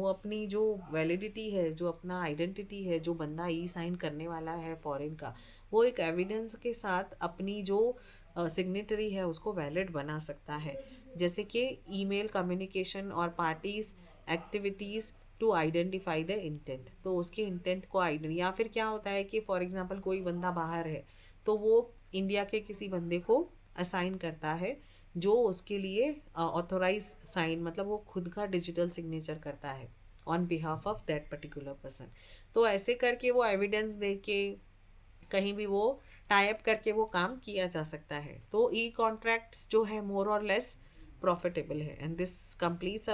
अपनी जो वैलिडिटी है, जो अपना आइडेंटिटी है, जो बंदा ई साइन करने वाला है फॉरेन का, वो एक एविडेंस के साथ अपनी जो सिग्नेटरी है उसको वैलिड बना सकता है। जैसे कि ईमेल कम्युनिकेशन और parties activities to identify the intent. तो उसके इंटेंट को या फिर क्या होता है कि फॉर एग्जांपल कोई बंदा बाहर है, तो वो इंडिया के किसी बंदे को असाइन करता है जो उसके लिए ऑथोराइज साइन, मतलब वो खुद का डिजिटल सिग्नेचर करता है on behalf of that particular person. तो ऐसे करके वो एविडेंस दे के कहीं भी वो टाई अप करके वो काम किया जा सकता है। तो ई कॉन्ट्रैक्ट्स जो है मोर और लेस प्रॉफिटेबल है। And this completes